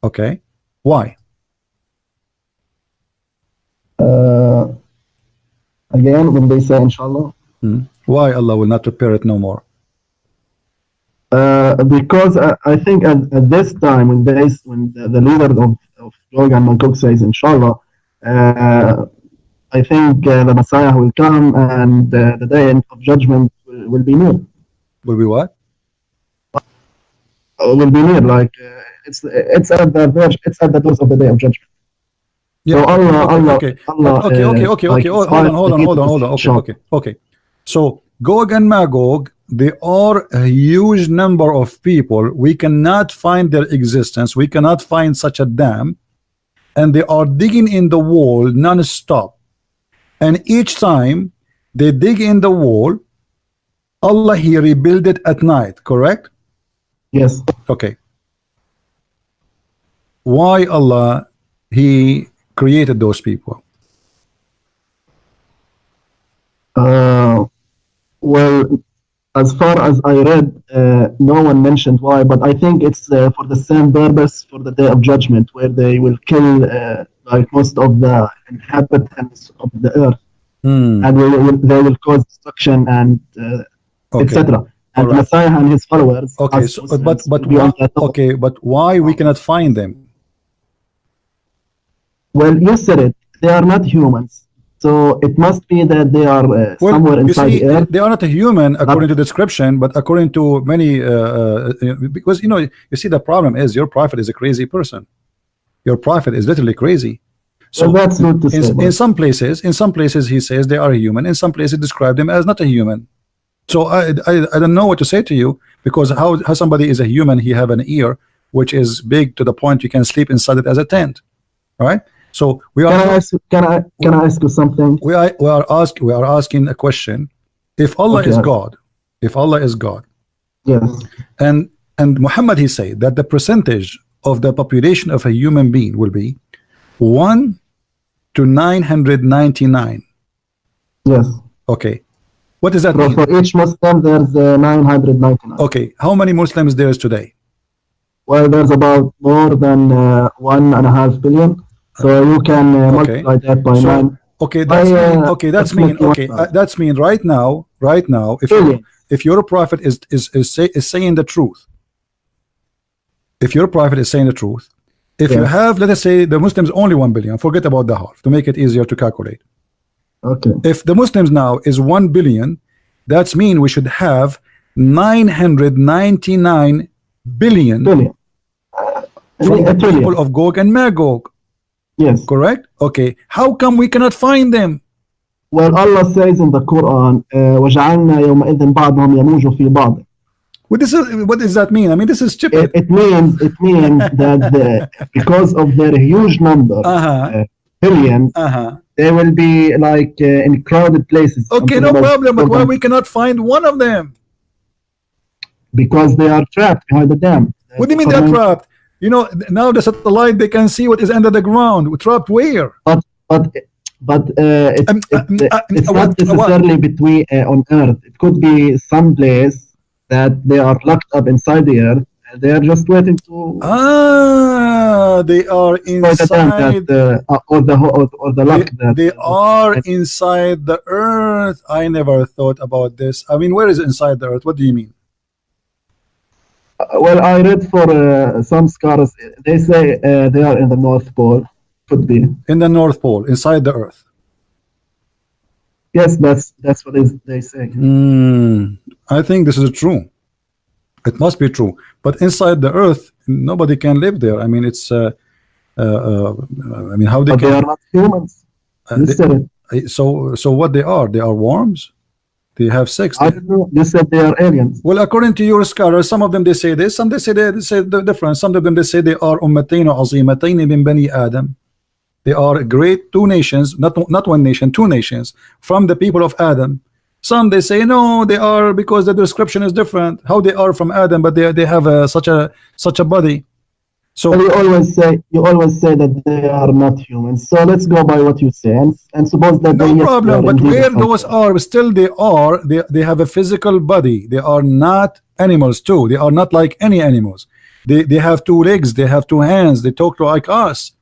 S3: Okay, why?
S4: Again, when they say inshallah,
S3: why Allah will not repair it no more?
S4: Because I think at this time, when the leader of Gog and Magog says inshallah, I think the Messiah will come, and the day of judgment will be near.
S3: Will be what?
S4: Will be near, like it's at the verge, it's at the doors of the day of judgment.
S3: Yeah.
S4: So Allah.
S3: Okay. Hold on. Okay. So Gog and Magog, they are a huge number of people. We cannot find their existence. We cannot find such a dam, and they are digging in the wall non-stop. And each time they dig in the wall, Allah he rebuild it at night, correct?
S4: Yes.
S3: Okay. Why Allah he created those people?
S4: Well, as far as I read, no one mentioned why, but I think it's for the same purpose, for the day of judgment, where they will kill like most of the inhabitants of the earth, and they will cause destruction and etc. And right. Messiah and his followers.
S3: Okay, so, but why we cannot find them?
S4: Well, you said it. They are not humans. So it must be that they are
S3: Well,
S4: somewhere
S3: you
S4: inside
S3: see,
S4: the earth.
S3: they are not a human according to the description, but according to many, because you see, the problem is your prophet is a crazy person. Your prophet is literally crazy. So
S4: Well, that's rude to say.
S3: in some places he says they are human. In some places describe them as not a human. So I don't know what to say to you, because how somebody is a human, he have an ear which is big to the point you can sleep inside it as a tent, right? So we are.
S4: Can I ask you something?
S3: We are asking a question. If Allah is God,
S4: yes,
S3: and Muhammad, he said that the percentage of the population of a human being will be 1 to 999.
S4: yes.
S3: Okay, what does that
S4: So
S3: mean?
S4: for each Muslim, there's 999.
S3: Okay, how many Muslims there is today?
S4: Well, there's about more than 1.5 billion. So you can multiply that by 9.
S3: Okay, that's mean right now, if your prophet is saying the truth, if your prophet is saying the truth, if you have, let us say, the Muslims only 1 billion, forget about the half to make it easier to calculate.
S4: Okay.
S3: If the Muslims now is 1 billion, that's mean we should have 999 billion from the people of Gog and Magog.
S4: Yes.
S3: Correct? Okay. How come we cannot find them?
S4: Well, Allah says in the Quran, وَجَعَلْنَا يَوْمَئِذٍ بَعْضَهُمْ يَمُوجُ فِي بَعْضٍ.
S3: What does that mean? I mean, this is stupid.
S4: It means that because of their huge number, billions, they will be like in crowded places.
S3: Okay, no problem. But why we cannot find one of them?
S4: Because they are trapped behind the dam.
S3: What do you mean they're trapped? You know, now the satellite, they can see what is under the ground. We're trapped where?
S4: But it's not necessarily between on Earth. It could be some place that they are locked up inside the Earth. They are just waiting to.
S3: They are inside.
S4: Or the lock.
S3: They are inside the Earth. I never thought about this. I mean, where is inside the Earth? What do you mean?
S4: Well, I read for some scholars, they say they are in the North Pole. Could be
S3: in the North Pole, inside the Earth.
S4: Yes, that's what they say.
S3: I think this is true. It must be true. But inside the Earth, nobody can live there. I mean, it's. I mean, how they
S4: but
S3: can?
S4: They are not humans.
S3: So what they are? They are worms. They have sex.
S4: I don't know. You said they are aliens.
S3: Well, according to your scholars, some of them they say this, some they say the different. Some of them they say they are ummatayn azimatayn min bani Adam. They are great two nations, not one nation, two nations from the people of Adam. Some they say no, they are because the description is different. How they are from Adam, but they have such a body. So
S4: well, you always say that they are not humans. So let's go by what you say and suppose that
S3: no problem. But where those are, still they have a physical body. They are not animals too. They are not like any animals. They have two legs. They have two hands. They talk like us,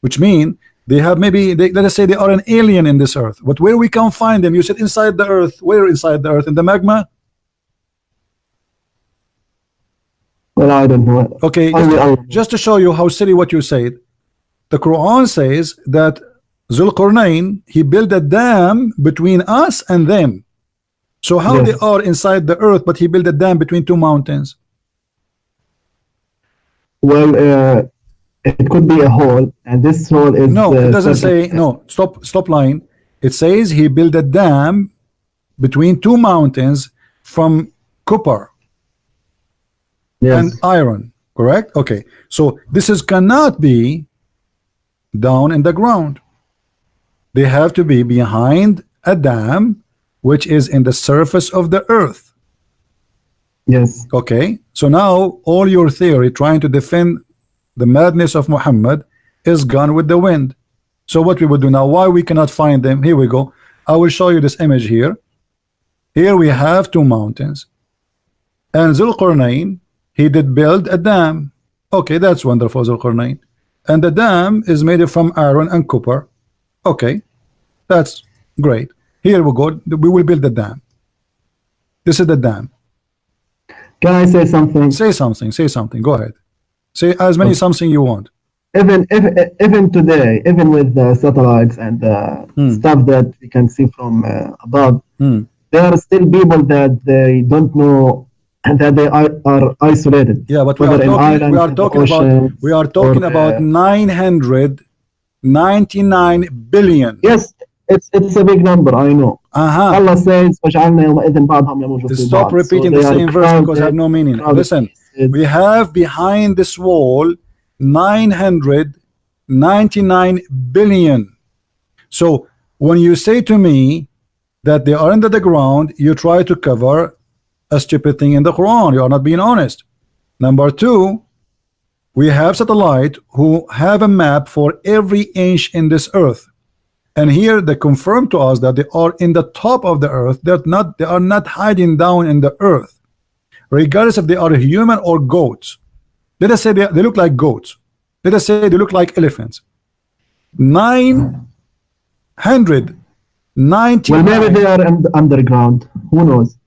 S3: which mean they have let us say they are an alien in this earth. But where we can find them? You said inside the earth. Where inside the earth? In the magma?
S4: Well, I don't know.
S3: Okay, just to show you how silly what you said, the Quran says that Zulqarnain, he built a dam between us and them. So how they are inside the earth, but he built a dam between two mountains?
S4: Well, it could be a hole, and this hole is
S3: no. It doesn't say no. Stop line. It says he built a dam between two mountains from copper.
S4: Yes.
S3: And iron, correct? Okay, so this cannot be down in the ground. They have to be behind a dam which is in the surface of the earth.
S4: Yes.
S3: Okay, so now all your theory trying to defend the madness of Muhammad is gone with the wind. So what we would do now, why we cannot find them? Here we go. I will show you this image here. Here we have two mountains, and Zulqarnain, he did build a dam. Okay, that's wonderful, Zulqarnain. And the dam is made from iron and copper. Okay, that's great. Here we go. We will build the dam. This is the dam.
S4: Can I say something?
S3: Say something. Say something. Go ahead. Say as many something you want.
S4: even today, even with the satellites and stuff that we can see from above, there are still people that they don't know and that they are isolated.
S3: Yeah, but
S4: whether in islands,
S3: we are
S4: in the
S3: talking about
S4: oceans,
S3: we are talking
S4: or,
S3: about 999 billion.
S4: yes, it's a big number, I know. Allah says وَجَعَلْنَا يَوْمَئِذٍ بَعْضَهُم يَمُوجُ فِي
S3: Stop
S4: بَعْض.
S3: repeating
S4: So
S3: the
S4: they are
S3: same verse because it have
S4: crowded,
S3: no meaning. Listen, we have behind this wall 999 billion. So when you say to me that they are under the ground, you try to cover a stupid thing in the Quran. You are not being honest. Number two, we have satellite who have a map for every inch in this earth, and here they confirm to us that they are in the top of the earth. They are not hiding down in the earth, regardless if they are human or goats. Let us say they look like goats. Let us say they look like elephants. 990.
S4: Well, maybe they are underground. Who knows?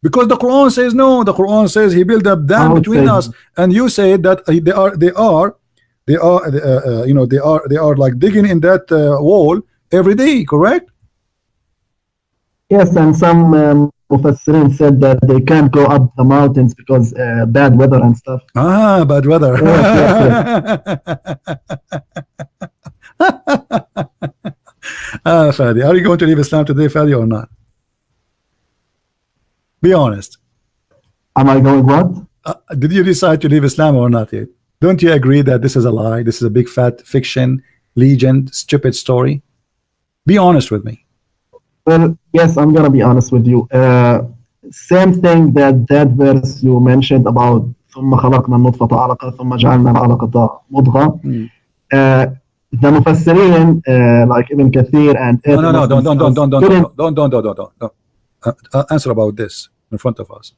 S3: Because the Quran says no. The Quran says He built a dam between us, and you say that they are like digging in that wall every day. Correct?
S4: Yes, and some Mufassirin said that they can't go up the mountains because bad weather and stuff.
S3: Ah, bad weather. Fadi, are you going to leave Islam today, Fadi, or not? Be honest.
S4: Am I going what?
S3: Did you decide to leave Islam or not yet? Don't you agree that this is a lie? This is a big fat fiction, legend, stupid story? Be honest with me.
S4: Well, yes, I'm gonna be honest with you. Same thing that verse you mentioned about ثم خلقنا النطفة علقة ثم جعلنا العلقة مضغة. The Mufassirin, like Ibn Kathir and
S3: no, don't answer about this in front of us.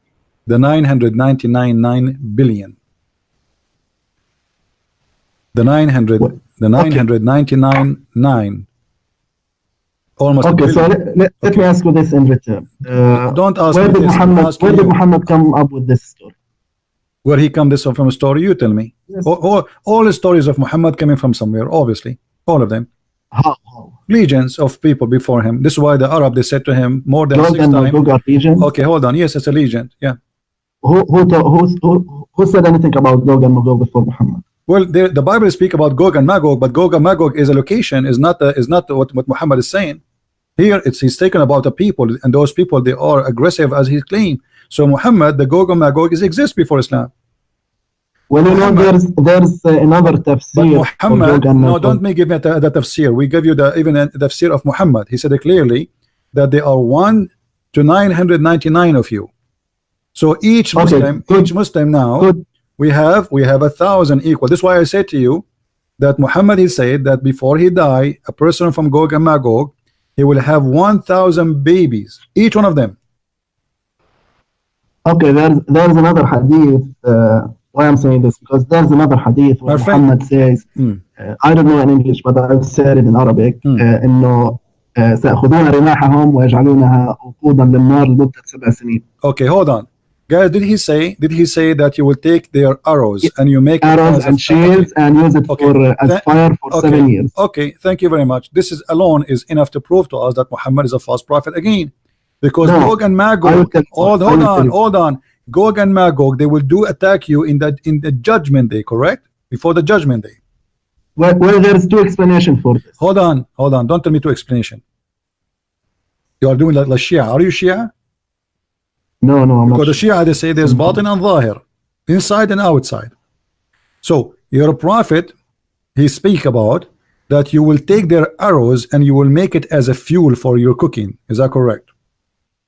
S3: The 999 billion. The 999 almost.
S4: Okay, so let me ask you this in return.
S3: Don't ask
S4: where
S3: me
S4: did
S3: this.
S4: Where did Muhammad come up with this story?
S3: Where he come this from a story? You tell me.
S4: Yes.
S3: All the stories of Muhammad coming from somewhere, obviously, all of them.
S4: How?
S3: Legions of people before him. This is why the Arab, they said to him more than 6 times. Okay, hold on. Yes, it's a legend. Yeah.
S4: Who said anything about Gog and Magog before Muhammad?
S3: Well, the Bible speak about Gog and Magog, but Gog and Magog is a location, is not what Muhammad is saying. Here, he's taken about the people, and those people, they are aggressive as he claimed. So Muhammad, the Gog and Magog, exist before Islam.
S4: Well, you know, there's another tafsir.
S3: But Muhammad, no, don't make give it the tafsir. We give you even the tafsir of Muhammad. He said clearly that there are 1 to 999 of you. So each Muslim, now, we have 1,000 equal. This is why I said to you that Muhammad, he said that before he die, a person from Gog and Magog, he will have 1,000 babies, each one of them.
S4: Okay, there's another hadith. Why I'm saying this, because there's another hadith where Muhammad says, I don't know in English, but I've said it in Arabic, إنه سيأخذون رماحهم ويجعلونها وقودا للنار لمدة 7 سنين.
S3: Okay, hold on, guys. Did he say that you will take their arrows and you make
S4: arrows and shields and use it as fire for 7 years?
S3: Okay, thank you very much. This is alone is enough to prove to us that Muhammad is a false prophet again, because Gog and Magog. Hold on. Gog and Magog, they will attack you in the judgment day, correct? Before the judgment day.
S4: Well, there's 2 explanations for this.
S3: Hold on. Don't tell me 2 explanation. You are doing like Shia. Are you Shia?
S4: No, I'm not.
S3: Because the Shia, they say there's batin and zahir, inside and outside. So your prophet, he speak about that you will take their arrows and you will make it as a fuel for your cooking. Is that correct?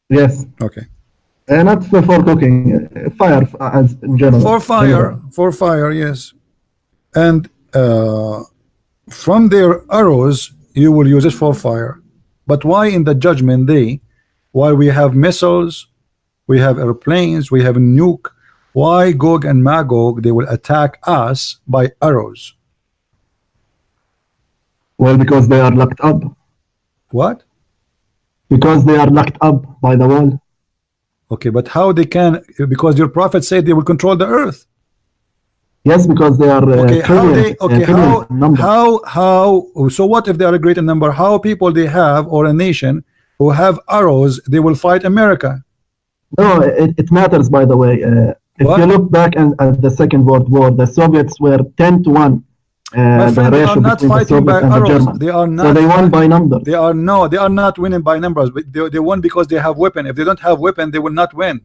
S4: Yes.
S3: Okay.
S4: Not for cooking, fire as in general.
S3: For fire, yes. And from their arrows, you will use it for fire. But why in the judgment day, while we have missiles, we have airplanes, we have a nuke, why Gog and Magog, they will attack us by arrows?
S4: Well, because they are locked up.
S3: What?
S4: Because they are locked up by the wall.
S3: Okay, but how they can? Because your prophet said they will control the earth.
S4: Yes, because they are
S3: Okay, how
S4: trillions,
S3: they okay
S4: trillions in number.
S3: how so what if they are a greater number? How people they have or a nation who have arrows they will fight America?
S4: No, it matters, by the way. If
S3: What?
S4: you look back at the Second World War, the Soviets were 10-1.
S3: My
S4: The
S3: friend, they are
S4: ratio
S3: not
S4: between the
S3: fighting by
S4: Soviets and the
S3: arrows.
S4: Germans.
S3: They are
S4: So
S3: not.
S4: they won by numbers.
S3: They are not winning by numbers. But they won because they have weapon. If they don't have weapon, they will not win.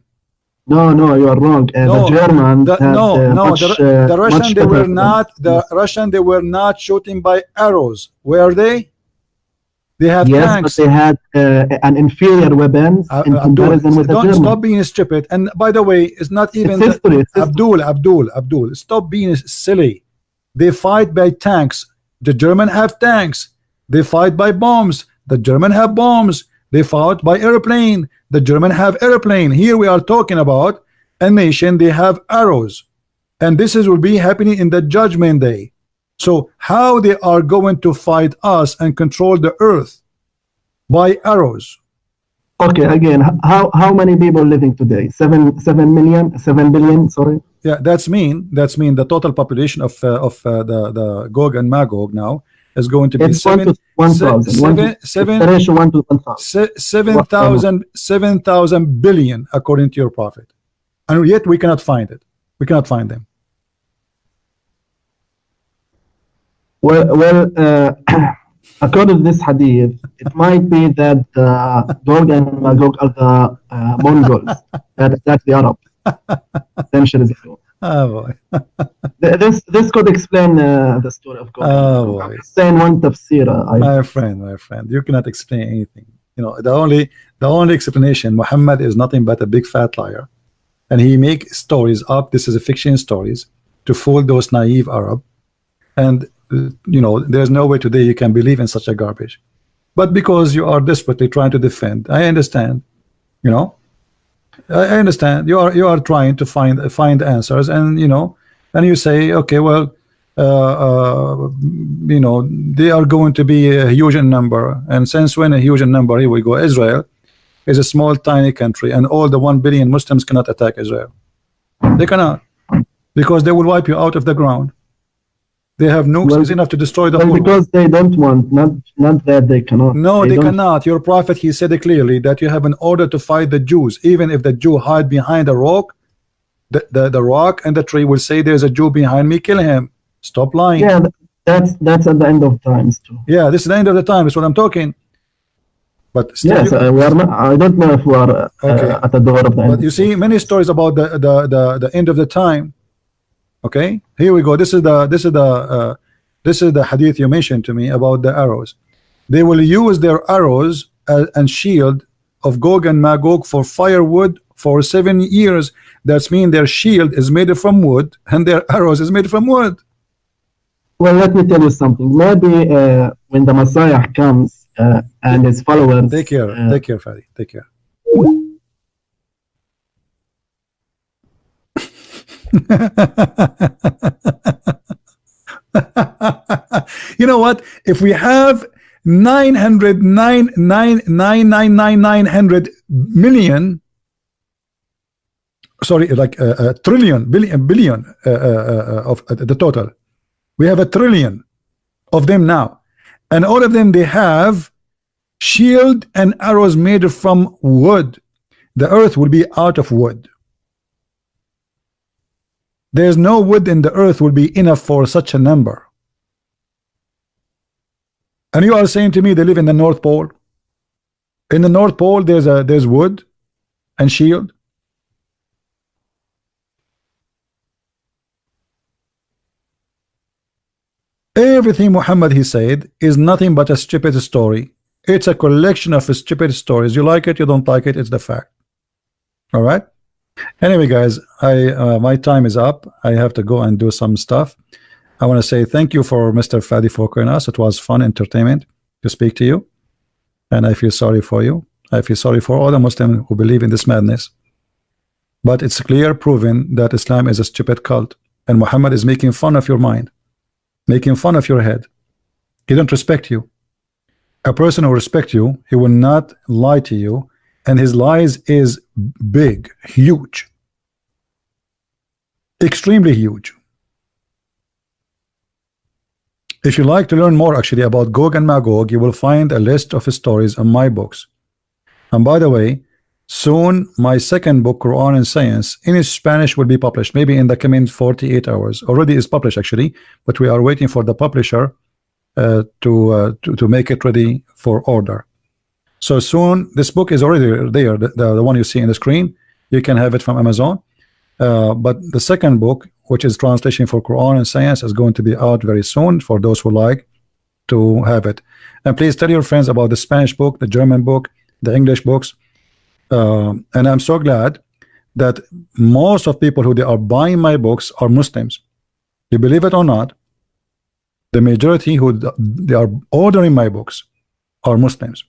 S4: No, you are wrong.
S3: No,
S4: the Germans had much,
S3: the Russian
S4: much
S3: they were
S4: better
S3: not.
S4: weapons.
S3: The
S4: Yes.
S3: Russian they were not shooting by arrows. Were they? They have
S4: Yes,
S3: tanks.
S4: but they had an inferior weapons in comparison with the
S3: don't
S4: Germans.
S3: stop being stupid. And by the way, it's not even
S4: It's history. It's history.
S3: Abdul, stop being silly. They fight by tanks. The German have tanks. They fight by bombs. The German have bombs. They fought by airplane. The German have airplane. Here we are talking about a nation. They have arrows, and this is will be happening in the judgment day. So how they are going to fight us and control the earth? By arrows.
S4: Okay, again, how many people living today? 7 billion, sorry.
S3: Yeah, that's mean the total population of the Gog and Magog now is going to be
S4: It's 1 to 1,000. The ratio 1 to 1,000.
S3: 7,000 billion according to your prophet, and yet we cannot find it. We cannot find them.
S4: Well, according to this hadith, it might be that Gog and Magog are the Mongols that attacked the Arabs centuries ago.
S3: Oh boy.
S4: This could explain the story of Gog.
S3: Oh boy.
S4: I'm just saying one tafsir.
S3: My friend, you cannot explain anything. You know, the only explanation, Muhammad is nothing but a big fat liar, and he make stories up. This is a fiction stories to fool those naive Arab, and you know, there's no way today you can believe in such a garbage. But because you are desperately trying to defend, I understand. You know, I understand you are trying to find answers, and you know, and you say, okay, well, you know, they are going to be a huge in number, and since when a huge in number? Here we go. Israel is a small, tiny country, and all the 1 billion Muslims cannot attack Israel. They cannot, because they will wipe you out of the ground. They have nukes enough to destroy the whole
S4: because
S3: world.
S4: they don't want, not that they cannot.
S3: No, they cannot. Your prophet, he said it clearly that you have an order to fight the Jews. Even if the Jew hide behind a rock, the rock and the tree will say, there's a Jew behind me, kill him. Stop lying.
S4: Yeah, that's at the end of times too.
S3: Yeah, this is the end of the time. That's what I'm talking. But still,
S4: yes, we are not. I don't know if we are at the door of the end.
S3: But you see many stories about the end of the time. Okay, here we go. This is the hadith you mentioned to me about the arrows. They will use their arrows and shield of Gog and Magog for firewood for 7 years. That's mean their shield is made from wood and their arrows is made from wood.
S4: Well, let me tell you something. Maybe when the Messiah comes and his followers.
S3: Take care, Fadi. Take care. You know what? If we have 900 million, sorry, like a billion of the total, we have 1 trillion of them now, and all of them they have shield and arrows made from wood. The earth will be out of wood. There's no wood in the earth will be enough for such a number. And you are saying to me they live in the North Pole? In the North Pole there's wood and shield. Everything Muhammad he said is nothing but a stupid story. It's a collection of stupid stories. You like it, you don't like it, it's the fact. All right. Anyway, guys, my time is up. I have to go and do some stuff. I want to say thank you for Mr. Fadi for calling us. It was fun entertainment to speak to you, and I feel sorry for you. I feel sorry for all the Muslims who believe in this madness. But it's clear, proven that Islam is a stupid cult, and Muhammad is making fun of your mind, making fun of your head. He don't respect you. A person who respects you, he will not lie to you, and his lies is big, huge, extremely huge. If you like to learn more actually about Gog and Magog, you will find a list of stories in my books. And by the way, soon my second book, Quran and Science, in Spanish will be published, maybe in the coming 48 hours. Already is published actually, but we are waiting for the publisher to make it ready for order. So soon, this book is already there, the one you see in the screen. You can have it from Amazon. But the second book, which is translation for Quran and Science, is going to be out very soon for those who like to have it. And please tell your friends about the Spanish book, the German book, the English books. And I'm so glad that most of people who they are buying my books are Muslims. You believe it or not, the majority who they are ordering my books are Muslims.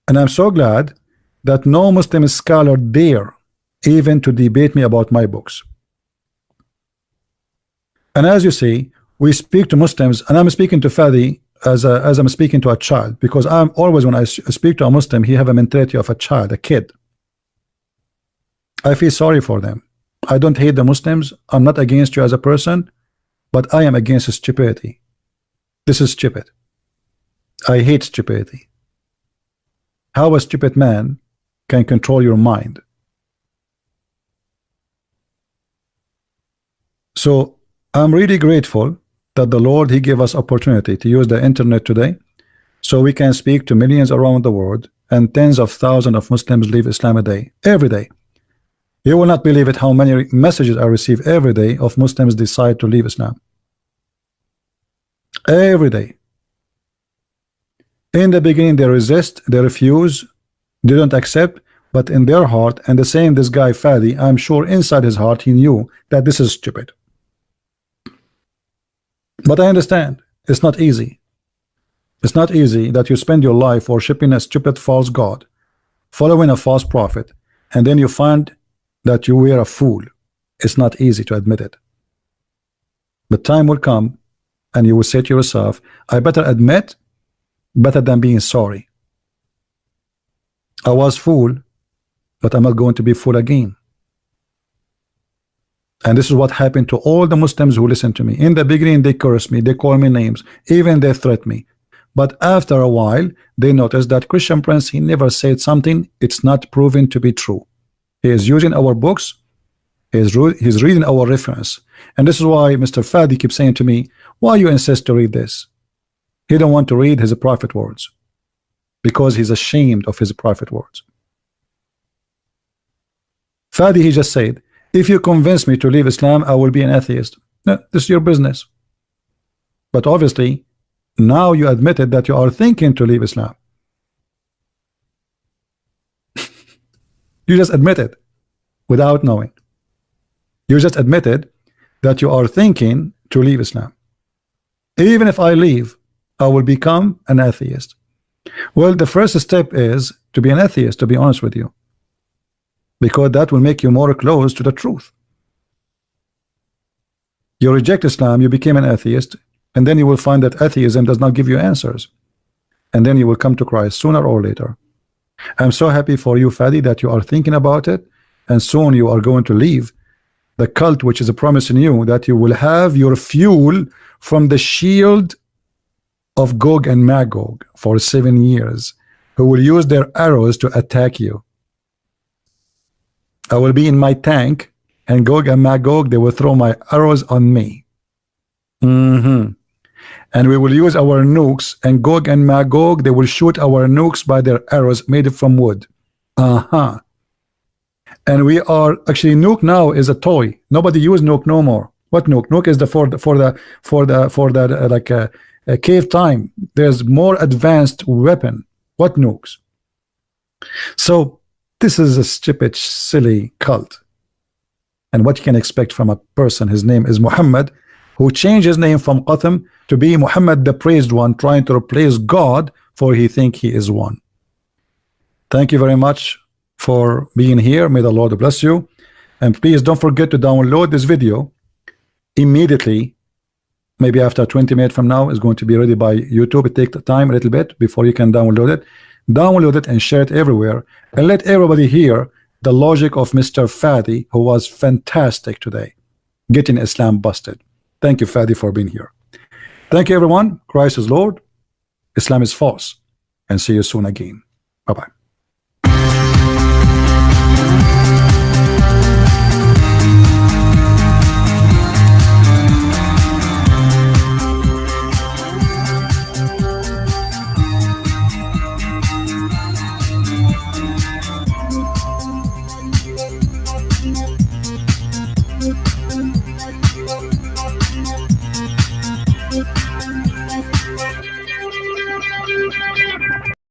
S3: And I'm so glad that no Muslim scholar dare even to debate me about my books. And as you see, we speak to Muslims, and I'm speaking to Fadi as I'm speaking to a child, because I'm always, when I speak to a Muslim, he have a mentality of a child, a kid. I feel sorry for them. I don't hate the Muslims. I'm not against you as a person, but I am against stupidity. This is stupid. I hate stupidity. How a stupid man can control your mind. So I'm really grateful that the Lord, he gave us opportunity to use the internet today, so we can speak to millions around the world, and tens of thousands of Muslims leave Islam a day, every day. You will not believe it how many messages I receive every day of Muslims decide to leave Islam. Every day. In the beginning they resist, they refuse, they don't accept, but in their heart, and the same this guy Fadi, I'm sure inside his heart he knew that this is stupid. But I understand it's not easy. It's not easy that you spend your life worshiping a stupid false god, following a false prophet, and then you find that you were a fool. It's not easy to admit it. But time will come and you will say to yourself, I better admit better than being sorry. I was fool, but I'm not going to be fool again. And this is what happened to all the Muslims who listen to me. In the beginning they curse me, they call me names, even they threat me. But after a while they notice that Christian Prince, he never said something it's not proven to be true. He is using our books, he's reading our reference. And this is why Mr. Fadi keeps saying to me, why you insist to read this? He don't want to read his prophet words because he's ashamed of his prophet words. Fadi, he just said, if you convince me to leave Islam, I will be an atheist. No, this is your business. But obviously, now you admitted that you are thinking to leave Islam. You just admitted without knowing. You just admitted that you are thinking to leave Islam. Even if I leave, I will become an atheist. Well, the first step is to be an atheist, to be honest with you, because that will make you more close to the truth. You reject Islam, you became an atheist, and then you will find that atheism does not give you answers, and then you will come to Christ sooner or later. I'm so happy for you, Fadi, that you are thinking about it, and soon you are going to leave the cult which is promising you that you will have your fuel from the shield of Gog and Magog for 7 years, who will use their arrows to attack you. I will be in my tank, and Gog and Magog, they will throw my arrows on me. And we will use our nukes, and Gog and Magog, they will shoot our nukes by their arrows made from wood. And we are actually, nuke now is a toy. Nobody use nuke no more. What nuke? Nuke is for the like a cave time. There's more advanced weapon. What nukes? So this is a stupid, silly cult. And what you can expect from a person, his name is Muhammad, who changed his name from Qatham to be Muhammad the praised one, trying to replace God, for he think he is one. Thank you very much for being here. May the Lord bless you. And please don't forget to download this video immediately. Maybe after 20 minutes from now, it's going to be ready by YouTube. It takes time a little bit before you can download it. Download it and share it everywhere, and let everybody hear the logic of Mr. Fadi, who was fantastic today, getting Islam busted. Thank you, Fadi, for being here. Thank you, everyone. Christ is Lord. Islam is false. And see you soon again. Bye-bye.